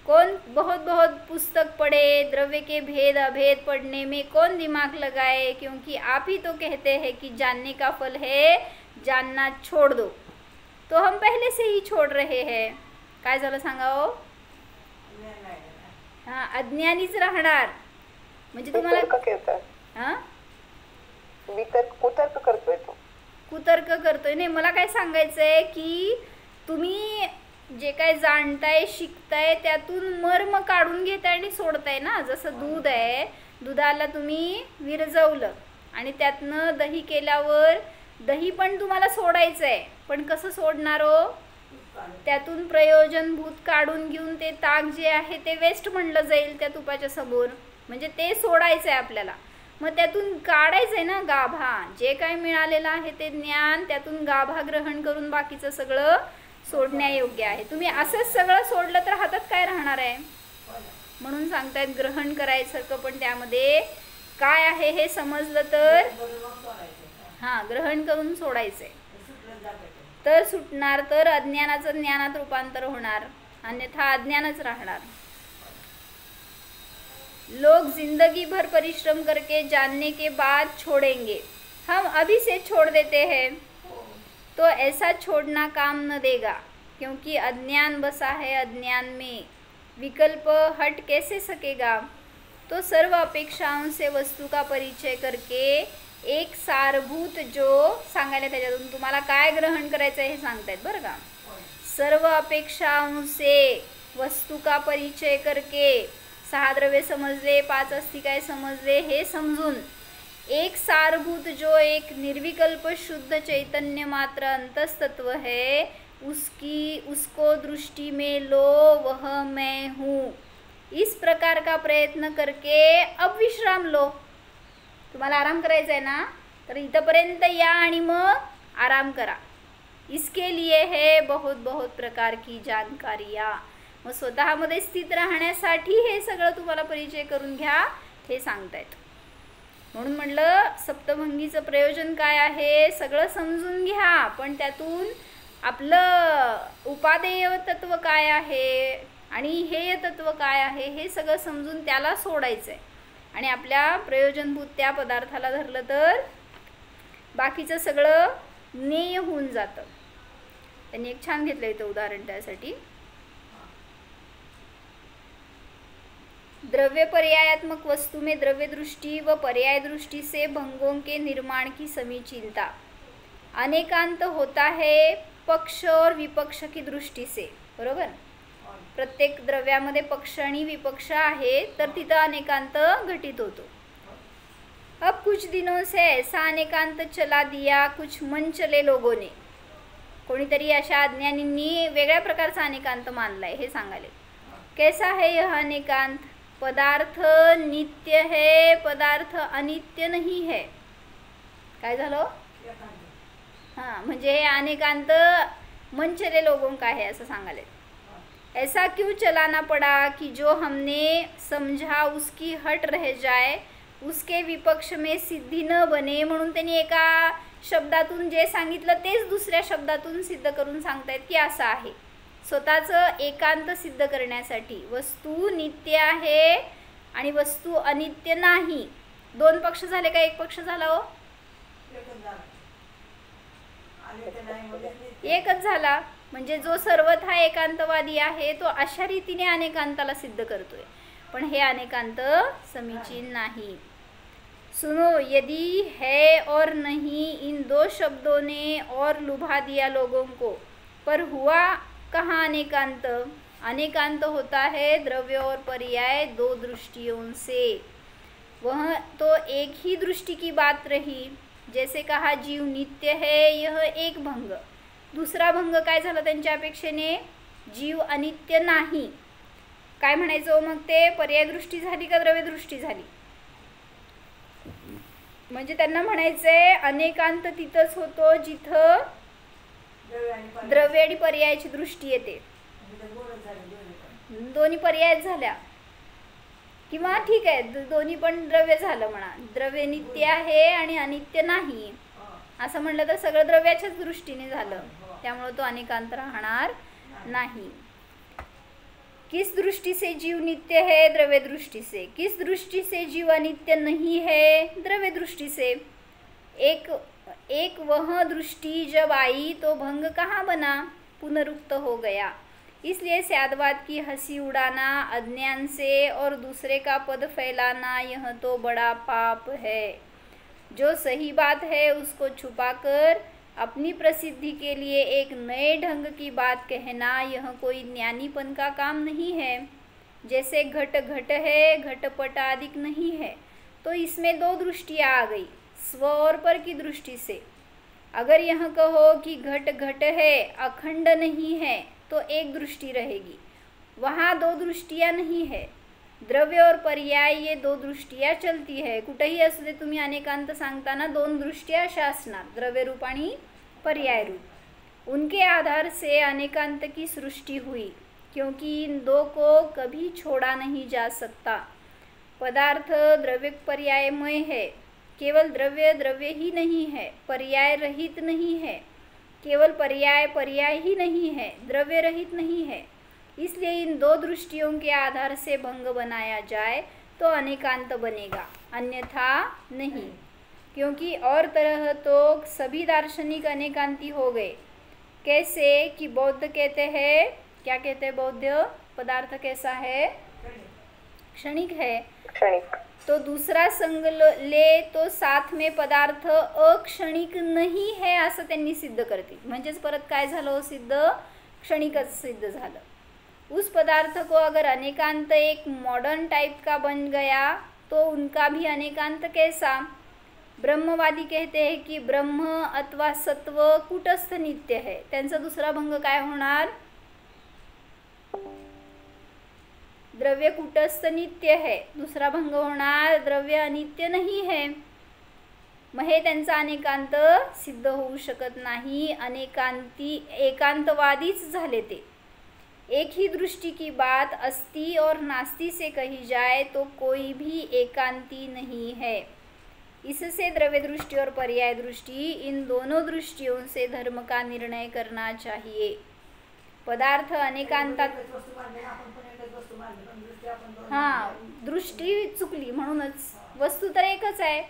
कौन बहुत बहुत पुस्तक पढ़े, द्रव्य के भेद अभेद पढ़ने में कौन दिमाग लगाए, क्योंकि आप ही तो कहते हैं कि जानने का फल है जानना छोड़ दो. तो हम पहले से ही छोड़ रहे हैं. काय झालं सांगा हो? हां, अज्ञानीच राहणार. म्हणजे तुम्हाला हां कुतर्क करतोय तो. कुतर्क करतोय. नाही, मला काय सांगायचं आहे की तुम्ही जे काय जाणताय शिकताय त्यातून मर्म काढून घेताय आणि सोडताय ना. जसं दूध आहे, दुधाला तुम्ही विरजवलं आणि त्यातनं दही केल्यावर दही पण तुम्हाला सोडायचं आहे. पण कसं सोडणार हो? त्यातून प्रयोजनभूत काढून घेऊन ते ताक जे आहे ते वेस्ट म्हणलं जाईल त्या तुपाच्या समोर. म्हणजे ते सोडायचं आहे आपल्याला. मग त्यातून काढायचं आहे ना गाभा. जे काय मिळालेलं आहे ते ज्ञान, त्यातून गाभा ग्रहण करून बाकीचं सगळं सोडण्यायोग्य आहे. तुम्ही असंच सगळं सोडलं तर हातात काय राहणार आहे? म्हणून सांगतायत ग्रहण करायसारखं, पण त्यामध्ये काय आहे हे समजलं तर हां ग्रहण करून सोडायचंय तर सुटणार. तर अज्ञानाचं ज्ञानात रूपांतर होणार, अन्यथा अज्ञानच राहणार. लोग जिंदगी भर परिश्रम करके जानने के बाद छोड़ेंगे, हम अभी से छोड़ देते हैं. तो ऐसा छोड़ना काम न देगा, क्योंकि अज्ञान बसा है अज्ञान में, विकल्प हट कैसे सकेगा. तो सर्व अपेक्षाओं से वस्तु का परिचय करके एक सारभूत जो सांगायला त्याच्यातून तुम्हाला काय ग्रहण करायचं आहे हे सांगतायत बरं का. सर्व अपेक्षाओं से वस्तू का परिचय करके, 6 द्रव्य समजले, 5 अस्तिकाय समजले, हे समजून एक सारभूत जो एक निर्विकल्प शुद्ध चैतन्य मात्र अंतस्तत्व है, उसको दृष्टि में लो, वह मैं हूँ. इस प्रकार का प्रयत्न करके अब विश्राम लो. तुम्हाला आराम करायचा आहे ना, तर इथपर्यंत या आणि मग आराम करा. इसके लिए है बहुत बहुत प्रकार की जानकारियाँ. मग स्वतःमध्ये स्थित राहण्यासाठी हे सगळं तुम्हाला परिचय करून घ्या हे सांगतायत. म्हणून म्हटलं सप्तभंगीचं प्रयोजन काय आहे सगळं समजून घ्या, पण त्यातून आपलं उपादेय तत्व काय आहे आणि हेय तत्व काय आहे हे सगळं समजून त्याला सोडायचं आहे आणि आपल्या प्रयोजनभूत त्या पदार्थाला धरलं तर बाकीचं सगळं ज्ञेय होऊन जातं. त्यांनी एक छान घेतलं इथं उदाहरण त्यासाठी. द्रव्य पर्यायात्मक वस्तु में द्रव्य दृष्टि व पर्याय दृष्टि से भंगों के निर्माण की समीचीनता. अनेकांत होता है पक्ष और विपक्ष की दृष्टि से. बरोबर, प्रत्येक द्रव्यामध्ये पक्ष आणि विपक्ष आहे तर तिथं अनेकांत घटित होतो. अब कुछ दिनों से ऐसा अनेकांत चला दिया कुछ मन चले लोगों ने. कोणीतरी अशा अज्ञानींनी वेगळ्या प्रकारचा अनेकांत मानलाय हे सांगाले. कैसा है यह अनेकांत. पदार्थ नित्य है, पदार्थ अनित्य नहीं है. काय झालं? हां, म्हणजे हे अनेकांत मन चले लोगों का है असं सांगाले. ऐसा क्यों चलाना पड़ा कि जो हमने समझा उसकी हट रह जाए, उसके विपक्ष में सिद्धी न बने. म्हणून त्यांनी एका शब्दातून जे सांगितलं तेच दुसऱ्या शब्दातून सिद्ध करून सांगतायत की असं आहे. स्वतःचं एकांत सिद्ध करण्यासाठी वस्तू नित्य आहे आणि वस्तू अनित्य नाही. 2 पक्ष झाले का एक पक्ष झाला हो? एकच झाला. म्हणजे जो सर्वथा एकांतवादी आहे तो अशा रीतीने अनेकांताला सिद्ध करतोय, पण हे अनेकांत समीचीन नाही. सुनो, यदि है और नहीं इन 2 शब्दों ने और लुभा दिया लोगों को, पर हुआ कहाँ अनेकांत. अनेकांत होता है द्रव्य और पर्याय दो दृष्टियों से। वह तो एक ही दृष्टि की बात रही। जैसे कहा जीव नित्य है, यह एक भंग। दुसरा भंग काय झाला त्यांच्या अपेक्षेने? जीव अनित्य नाही। काय म्हणायचं मग ते? पर्याय दृष्टी झाली का द्रव्य दृष्टी झाली? म्हणजे त्यांना म्हणायचंय अनेकांत तिथंच होतो जिथं द्रव्य आणि पर्यायाची दृष्टी येते। दोन्ही पर्याय झाल्या किंवा ठीक आहे दोन्ही पण द्रव्य झालं म्हणा, द्रव्य नित्य आहे आणि अनित्य नाही असं म्हणलं तर सगळं द्रव्याच्याच दृष्टीने झालं, त्यामुळे तो अनेकांत राहणार नाही। किस दृष्टि से जीव नित्य है? द्रव्य दृष्टि से। किस दृष्टि से जीव अनित्य नहीं है? द्रव्य दृष्टि से। एक वह दृष्टि जब आई तो भंग कहाँ बना? पुनरुक्त हो गया। इसलिए स्यादवाद की हंसी उड़ाना अज्ञान से और दूसरे का पद फैलाना यह तो बड़ा पाप है। जो सही बात है उसको छुपाकर अपनी प्रसिद्धि के लिए एक नए ढंग की बात कहना यह कोई ज्ञानीपन का काम नहीं है। जैसे घट घट है, घटपट आदि नहीं है, तो इसमें दो दृष्टियाँ आ गई, स्व और पर की दृष्टि से। अगर यह कहो कि घट घट है अखंड नहीं है तो एक दृष्टि रहेगी, वहाँ दो दृष्टियाँ नहीं है। द्रव्य और पर्याय ये दो दृष्टियाँ चलती है। कुठेही असू दे तुम्ही अनेकांत सांगताना दोन दृष्टिया अशा असणार, द्रव्य रूप आणि पर्याय रूप। उनके आधार से अनेकांत की सृष्टि हुई, क्योंकि इन दो को कभी छोड़ा नहीं जा सकता। पदार्थ द्रव्य पर्यायमय है, केवल द्रव्य द्रव्य ही नहीं है, पर्याय रहित नहीं है, केवल पर्याय पर्याय ही नहीं है, द्रव्य रहित नहीं है। इसलिए इन दो दृष्टियों के आधार से भंग बनाया जाए तो अनेकांत बनेगा, अन्यथा नहीं। क्योंकि और तरह तो सभी दार्शनिक अनेकांती हो गए। कैसे कि बौद्ध कहते हैं, क्या कहते हैं बौद्ध? पदार्थ कैसा है? क्षणिक है। क्षणिक। तो दूसरा संग ले तो साथ में पदार्थ अक्षणिक नहीं है असं त्यांनी सिद्ध करतील। म्हणजेच परत काय झालं हो सिद्ध? क्षणिकच सिद्ध झालं। उस पदार्थ को अगर अनेकांत एक मॉडर्न टाइप का बन गया तो उनका भी अनेकांत कैसा? ब्रह्मवादी कहते हैं कि ब्रह्म अथवा सत्व कुटस्थ नित्य है, त्यांचा दुसरा भंग काय होणार? द्रव्य कुटस्थ नित्य है, दूसरा भंग होणार द्रव्य अनित्य नहीं है। मग हे त्यांचा अनेकांत सिद्ध होऊ शकत नाही, अनेकांती एकांतवादीच झाले ते। एक ही दृष्टि की बात अस्ति और नास्ति से कही जाए तो कोई भी एकांती नहीं है। इससे द्रव्य दृष्टि और पर्याय दृष्टि इन दोनों दृष्टियों से धर्म का निर्णय करना चाहिए। पदार्थ अनेकांतात हां दृष्टी चुकली म्हणूनच, वस्तू तर एकच आहे,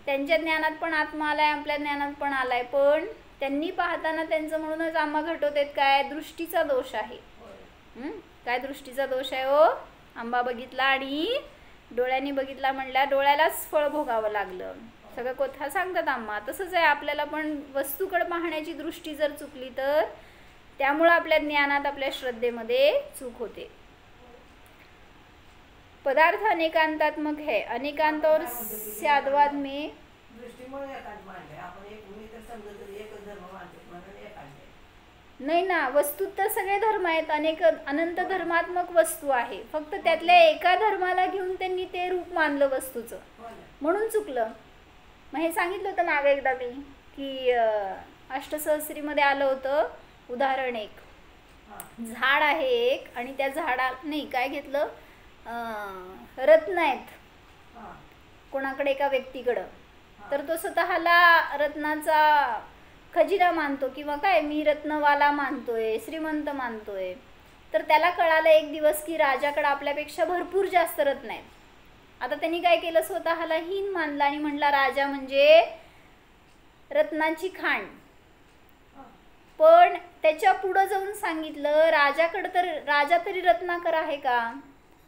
त्यांच्या ज्ञानात पण आत्मा आलाय, आपल्या ज्ञानात पण आलाय, पण त्यांनी पाहताना त्यांचं म्हणूनच आम्हा घटवतेत काय? दृष्टीचा दोष आहे। काय दृष्टीचा दोष आहे हो? आंबा बघितला आणि डोळ्यांनी बघितला म्हणल्या डोळ्यालाच फळ भोगावं लागलं, सगळं कथा सांगतात आम्हा। तसंच आहे आपल्याला पण वस्तूकडे पाहण्याची दृष्टी जर चुकली तर त्यामुळे आपल्या ज्ञानात आपल्या श्रद्धेमध्ये चूक होते। पदार्थ अनेकांतात्मक है, अनेकांत और स्यादवाद में नाही ना, वस्तूत तर सगळे धर्म आहेत, अनेक अनंत धर्मात्मक वस्तू आहे, फक्त त्यातल्या एका धर्माला घेऊन त्यांनी ते रूप मानलं वस्तूचं, म्हणून चुकलं। मग हे सांगितलं होतं मागे एकदा मी की अष्टसहस्रीमध्ये आलं होतं उदाहरण, एक झाड आहे एक आणि त्या झाडा नाही काय घेतलं रत्न आहेत कोणाकडे एका व्यक्तीकडं, तर तो स्वतःला रत्नाचा खजिना मानतो किंवा काय मी रत्नवाला मानतोय, श्रीमंत मानतोय। तर त्याला कळालं एक दिवस की राजाकडे आपल्यापेक्षा भरपूर जास्त रत्न आहेत। आता त्यांनी काय केलं, स्वतःला हीन मानला आणि म्हणला राजा म्हणजे रत्नाची खाण। पण त्याच्या पुढे जाऊन सांगितलं राजाकडे तर राजा तरी रत्नाकर आहे का?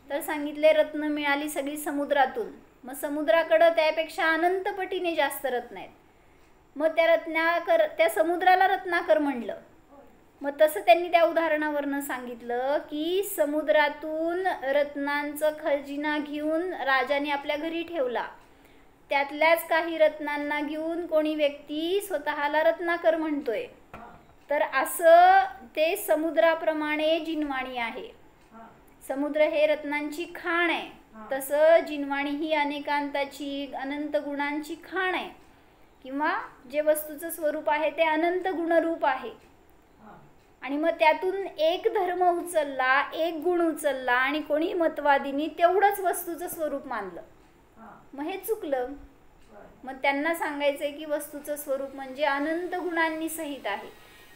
तर सांगितले रत्न मिळाली सगळी समुद्रातून, मग समुद्राकडे त्यापेक्षा अनंत पटीने जास्त रत्न आहेत। मग त्या समुद्राला रत्नाकर म्हणलं, मग तसं त्यांनी त्या उदाहरणावरनं सांगितलं की समुद्रातून रत्नांचं खजिना घेऊन राजाने आपल्या घरी ठेवला. त्यातल्याच काही रत्नांना घेऊन कोणी व्यक्ती स्वतःला रत्नाकर म्हणतोय. तर असं ते समुद्राप्रमाणे जिनवाणी आहे. समुद्र हे रत्नांची खाण आहे, तसं जिनवाणी ही अनेकांताची अनंत गुणांची खाण आहे, किंवा जे वस्तूचं स्वरूप आहे ते अनंत गुणरूप आहे. आणि मग त्यातून एक धर्म उचलला, एक गुण उचलला आणि कोणी मतवादींनी तेवढंच वस्तूचं स्वरूप मानलं. मग हे चुकलं. मग त्यांना सांगायचंय की वस्तूचं स्वरूप म्हणजे अनंत गुणांनी सहित आहे.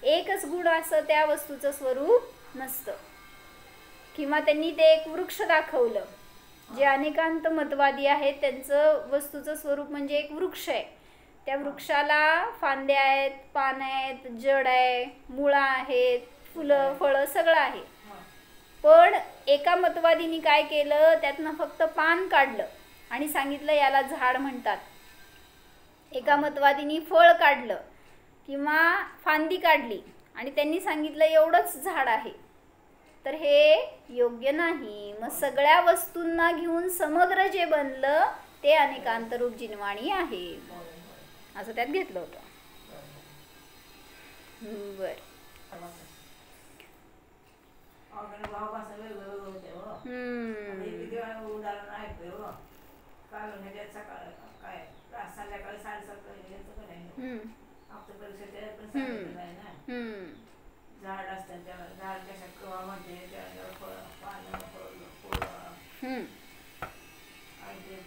एकच गुण असं त्या वस्तूचं स्वरूप नसतं. किंवा त्यांनी ते एक वृक्ष दाखवलं. जे अनेकांत मतवादी आहेत त्यांचं वस्तूचं स्वरूप म्हणजे एक वृक्ष आहे. त्या वृक्षाला फांद्या आहेत, पान आहेत, जड आहे, मुळा आहेत, फुलं फळं सगळं आहे. पण एका मतवादीने काय केलं, त्यातनं फक्त पान काढलं आणि सांगितलं याला झाड म्हणतात. एका मतवादीने फळ काढलं किंवा फांदी काढली आणि त्यांनी सांगितलं एवढंच झाड आहे. तर हे योग्य नाही. मग सगळ्या वस्तूंना घेऊन समग्र जे बनलं ते अनेकांतरूप जिनवाणी आहे, असं त्यात घेतलं होतं. बर. झाड असतात, झाड कशा किंवा म्हणते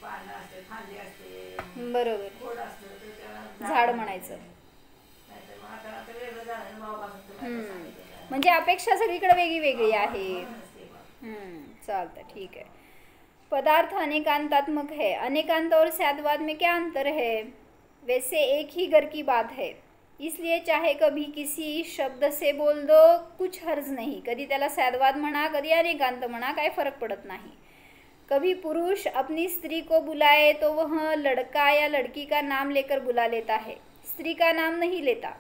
पानं असते, फांदी असते, बरोबर, गोड असतं, झाड म्हणायचं. म्हणजे अपेक्षा सगळीकडे वेगळी वेगळी आहे. चालतं, ठीक है. पदार्थ अनेकांतात्मक है. अनेकांत और स्यादवाद में क्या अंतर है? वैसे एक ही घर की बात है, इसलिए चाहे कभी किसी शब्द से बोल दो, कुछ हर्ज नहीं. कधी त्याला स्यादवाद म्हणा, कधी अनेकांत म्हणा, काय फरक पड़त नहीं. कभी पुरुष अपनी स्त्री को बुलाए तो वह लड़का या लड़की का नाम लेकर बुला लेता है, स्त्री का नाम नहीं लेता.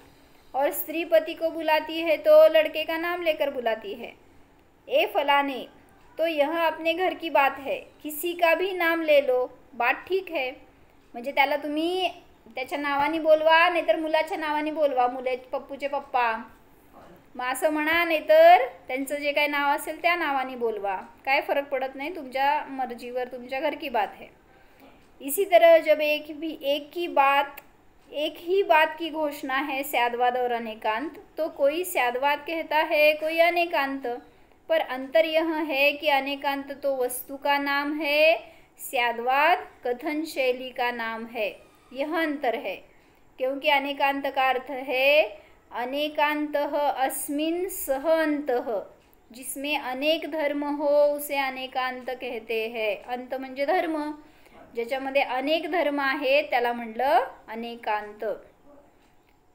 और स्त्री पति को बुलाती है तो लड़के का नाम लेकर बुलाती है. ए फलाने, तो यह अपने घर की बात है, किसी का भी नाम ले लो, बात ठीक है. म्हणजे त्याला तुम्ही त्याच्या नावाने बोलवा, नाहीतर मुलाच्या नावाने बोलवा, मुले पप्पूचे पप्पा, मग असं म्हणा, नाहीतर त्यांचं जे काही नाव असेल त्या नावाने बोलवा, काय फरक पडत नाही, तुमच्या मर्जीवर, तुमच्या घर की बात है. इसी तरह जब एक ही बात की घोषणा है स्यादवाद और अनेकांत, तो कोई स्यादवाद कहता है, कोई अनेकांत. पर अंतर यह है कि अनेकांत तो वस्तु का नाम है, स्यादवाद कथन शैली का नाम है. यह अंतर है, क्योंकि अनेकांत का अर्थ है अनेकांतः अस्मिन् सह अंतः, जिसमें अनेक धर्म हो उसे अनेकांत कहते हैं. अंत म्हणजे धर्म, ज्याच्यामध्ये अनेक धर्म आहेत त्याला म्हणलं अनेकांत.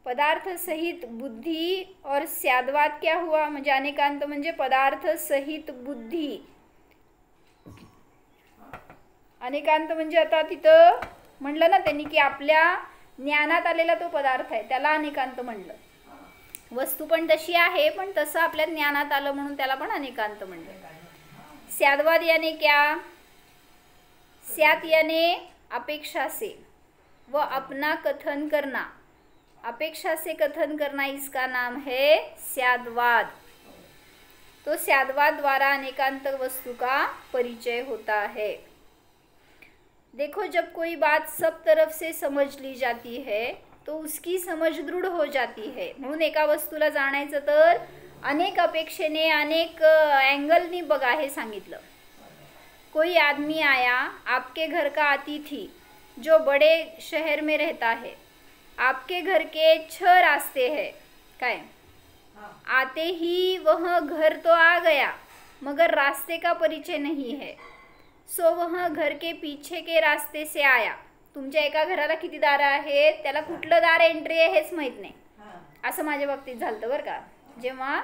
पदार्थ सहित बुद्धी और स्यादवाद क्या हुआ? म्हणजे अनेकांत म्हणजे पदार्थ सहित बुद्धी. अनेकांत म्हणजे आता तिथं म्हणलं ना त्यांनी की आपल्या ज्ञानात आलेला तो पदार्थ आहे, त्याला अनेकांत म्हणलं. वस्तू पण तशी आहे, पण तसं आपल्या ज्ञानात आलं म्हणून त्याला पण अनेकांत म्हणलं. स्यादवाद याने क्या? स्यात याने अपेक्षा से व अपना कथन करना. अपेक्षा से कथन करना इसका नाम है स्यादवाद. तो स्यादवाद द्वारा अनेकांत वस्तु का परिचय होता है. देखो, जब कोई बात सब तरफ से समझ ली जाती है तो उसकी समझ दृढ हो जाती है. म्हणून एका वस्तूला जाणायचं तर अनेक अपेक्षेने, अनेक अँगलनी बघा हे सांगितलं. कोई आदमी आया, आपके घर का अतिथि जो बड़े शहर में रहता है. आपके घर के 6 रास्ते हैं. काय? आते ही वह घर तो आ गया, मगर रास्ते का परिचय नहीं है. सो वह घर के पीछे के रास्ते से आया. तुमच्या एका घराला किती दारं आहेत, त्याला कुठलं दार एंट्री आहे हेच माहीत नाही. असं माझ्या बाबतीत झालं बरं का. जेव्हा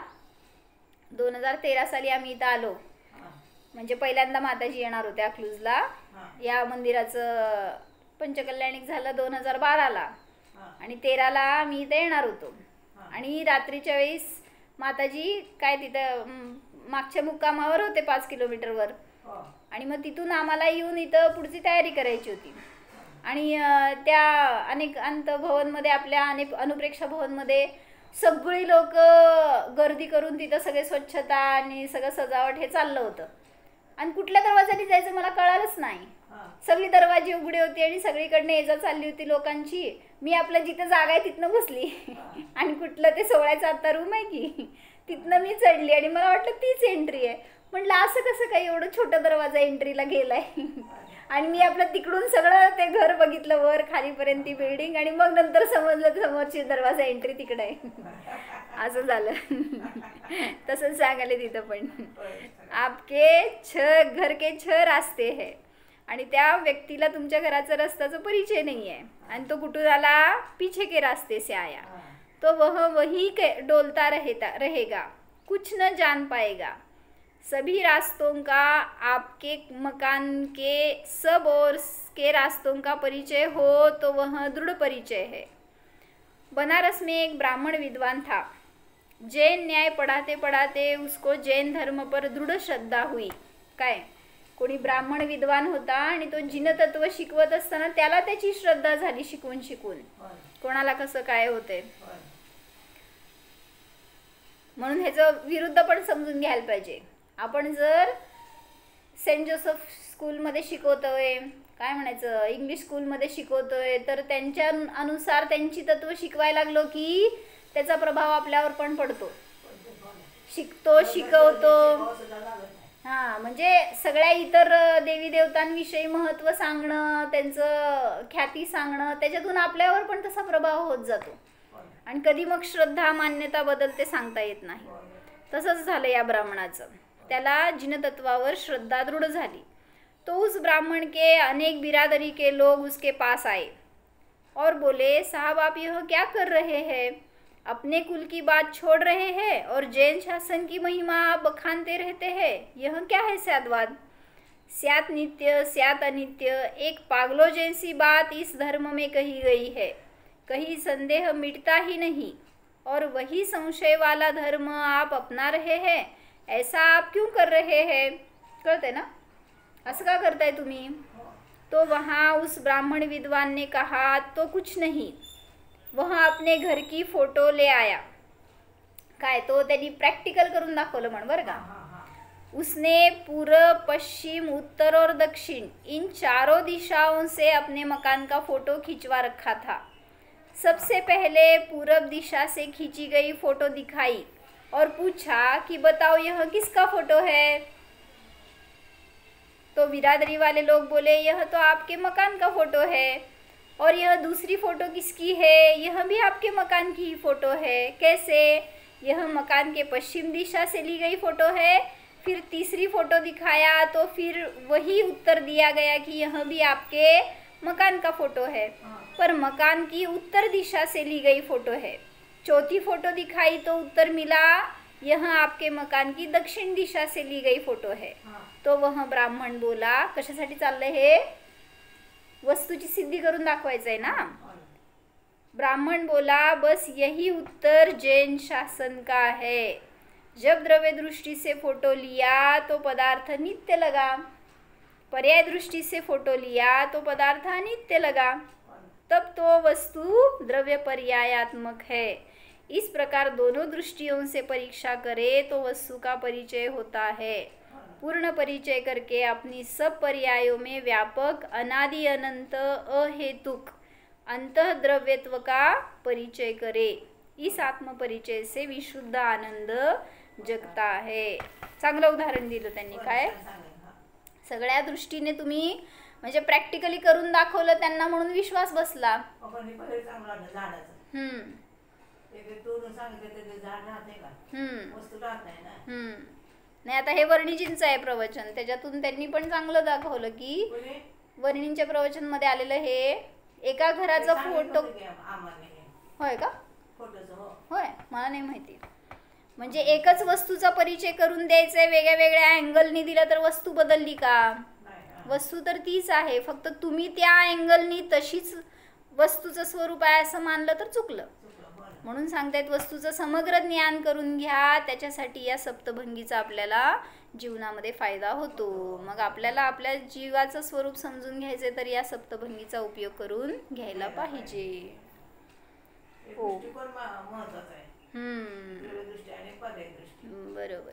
2013 साली आम्ही इथं आलो, म्हणजे पहिल्यांदा माताजी येणार होत्या अकलूजला. या मंदिराचं पंचकल्याणिक झालं 2012ला आणि 13ला मी इथं येणार होतो. आणि रात्रीच्या वेळेस माताजी काय तिथं मागच्या मुक्कामावर होते 5 किलोमीटरवर. हो. आणि मग तिथून आम्हाला येऊन इथं पुढची तयारी करायची होती. आणि त्या अनेकांत भवनमध्ये आपल्या अनुप्रेक्षा भवनमध्ये सगळी लोक गर्दी करून तिथं सगळे स्वच्छता आणि सगळं सजावट हे चाललं होतं. आणि कुठल्या दरवाजाने जायचं मला कळालंच नाही. सगळी दरवाजे उघडे होते आणि सगळीकडनं ये जा चालली होती लोकांची. मी आपलं जिथं जागा आहे तिथनं बसली आणि कुठलं ते 16चा आत्ता रूम आहे की तिथनं मी चढली आणि मला वाटलं तीच एंट्री आहे. म्हटलं असं कसं काही एवढं छोटा दरवाजा एंट्रीला गेलाय. आणि मी आपलं तिकडून सगळं ते घर बघितलं वर खालीपर्यंत ती बिल्डिंग आणि मग नंतर समजलं समोरची दरवाजा एंट्री तिकडे आहे. असं झालं. तसंच सांगायला तिथं पण आपके घर के 6 रास्ते है आणि त्या व्यक्तीला तुमच्या घराचा रस्त्याचा परिचय नाही आहे आणि तो कुठून आला पीछे के रास्ते से आया तो वह वही डोलता रहेगा कुछ न जान पाएगा. सभी रास्तों का आपके मकान के सब और के रास्तों का परिचय हो तो वह दृढ़ परिचय है. बनारस में एक ब्राह्मण विद्वान था. जैन न्याय पढ़ाते पढ़ाते उसको जैन धर्म पर दृढ़ श्रद्धा हुई. काय कोणी ब्राह्मण विद्वान होता आणि तो जिनतत्व शिकवत असताना त्याला त्याची श्रद्धा झाली शिकून शिकून. कोणाला कसं काय होते म्हणून ह्याचं विरुद्ध पण समजून घ्यायला पाहिजे. आपण जर सेंट जोसेफ स्कूलमध्ये शिकवतोय काय म्हणायचं इंग्लिश स्कूलमध्ये शिकवतोय तर त्यांच्या अनुसार त्यांची तत्व शिकवायला लागलो की त्याचा प्रभाव आपल्यावर पण पडतो. शिकतो शिकवतो हां म्हणजे सगळ्या इतर देवी देवतांविषयी महत्त्व सांगणं त्यांचं ख्याती सांगणं त्याच्यातून आपल्यावर पण तसा प्रभाव होत जातो. आणि कधी मग श्रद्धा मान्यता बदलते सांगता येत नाही. तसंच झालं या ब्राह्मणाचं. त्याला जिनतत्वावर श्रद्धा दृढ़ झाली. तो उस ब्राह्मण के अनेक बिरादरी के लोग उसके पास आए और बोले साहब आप यह क्या कर रहे हैं अपने कुल की बात छोड़ रहे हैं और जैन शासन की महिमा आप बखानते रहते हैं. यह क्या है स्यादवाद. स्यात नित्य स्यात अनित्य एक पागलों जैसी बात इस धर्म में कही गई है. कहीं संदेह मिटता ही नहीं और वही संशय वाला धर्म आप अपना रहे हैं. ऐसा आप क्यों कर रहे हैं. कळते ना असं का करताय तुम्ही. तो वहाँ उस ब्राह्मण विद्वान ने कहा तो कुछ नहीं. वह अपने घर की फोटो ले आया. काय तो त्यांनी प्रॅक्टिकल करून दाखवलं म्हण बरं का. उसने पूर्व पश्चिम उत्तर और दक्षिण इन चारों दिशाओं से अपने मकान का फोटो खिंचवा रखा था. सबसे पहले पूरब दिशा से खींची गई फोटो दिखाई और पूछा कि बताओ यह किसका फोटो है. तो बिरादरी वाले लोग बोले यह तो आपके मकान का फोटो है. और यह दूसरी फोटो किसकी है. यह भी आपके मकान की ही फोटो है. कैसे. यह मकान के पश्चिम दिशा से ली गई फोटो है. फिर तीसरी फोटो दिखाया तो फिर वही उत्तर दिया गया कि यह भी आपके मकान का फोटो है पर मकान की उत्तर दिशा से ली गई फोटो है. चौथी फोटो दिखाई तो उत्तर मिला यह आपके मकान की दक्षिण दिशा से ली गई फोटो है. तो वह ब्राह्मण बोला कशासाठी चाललंय हे वस्तूची सिद्धी करून दाखवायचं आहे ना. ब्राह्मण बोला बस यही उत्तर जैन शासन का है. जब द्रव्य दृष्टि से फोटो लिया तो पदार्थ नित्य लगा. पर्याय दृष्टि से फोटो लिया तो पदार्थ अनित्य लगा. तब तो वस्तु द्रव्य पर्यायात्मक है. इस प्रकार दोनों दृष्टियों से परीक्षा करे तो वस्तु का परिचय होता है. पूर्ण परिचय करके अपनी सब पर्यायों में व्यापक अनादि अनंत अहेतुक अंतः द्रव्यत्व का परिचय करे. इस आत्मपरिचय से विशुद्ध आनंद जगता है. चांगलं उदाहरण दिलं त्यांनी. काय सगळ्या दृष्टीने तुम्ही म्हणजे प्रॅक्टिकली करून दाखवलं त्यांना म्हणून विश्वास बसला. नाही आता हे वर्णिजींचं आहे प्रवचन त्याच्यातून त्यांनी पण चांगलं दाखवलं की वर्णींच्या प्रवचन मध्ये आलेलं हे एका घराचा फोटो होय का. होय मला नाही माहिती. म्हणजे एकच वस्तूचा परिचय करून द्यायचा आहे वेगळ्या वेगळ्या अँगलनी दिला तर वस्तू बदलली का. वस्तू तर तीच आहे फक्त तुम्ही त्या अँगलनी तशीच वस्तूचं स्वरूप आहे असं मानलं तर चुकलं. म्हणून सांगतायत वस्तूचं समग्र ज्ञान करून घ्या, त्याच्यासाठी या सप्तभंगीचा आपल्याला जीवनामध्ये फायदा होतो. मग आपल्याला आपल्या जीवाचं स्वरूप समजून घ्यायचे तर या सप्तभंगीचा उपयोग करून घ्यायला पाहिजे. हे दृष्टिकोन महत्वाचा आहे. हम्म, दूरदृष्टी आणि पर्यायदृष्टी. बरोबर.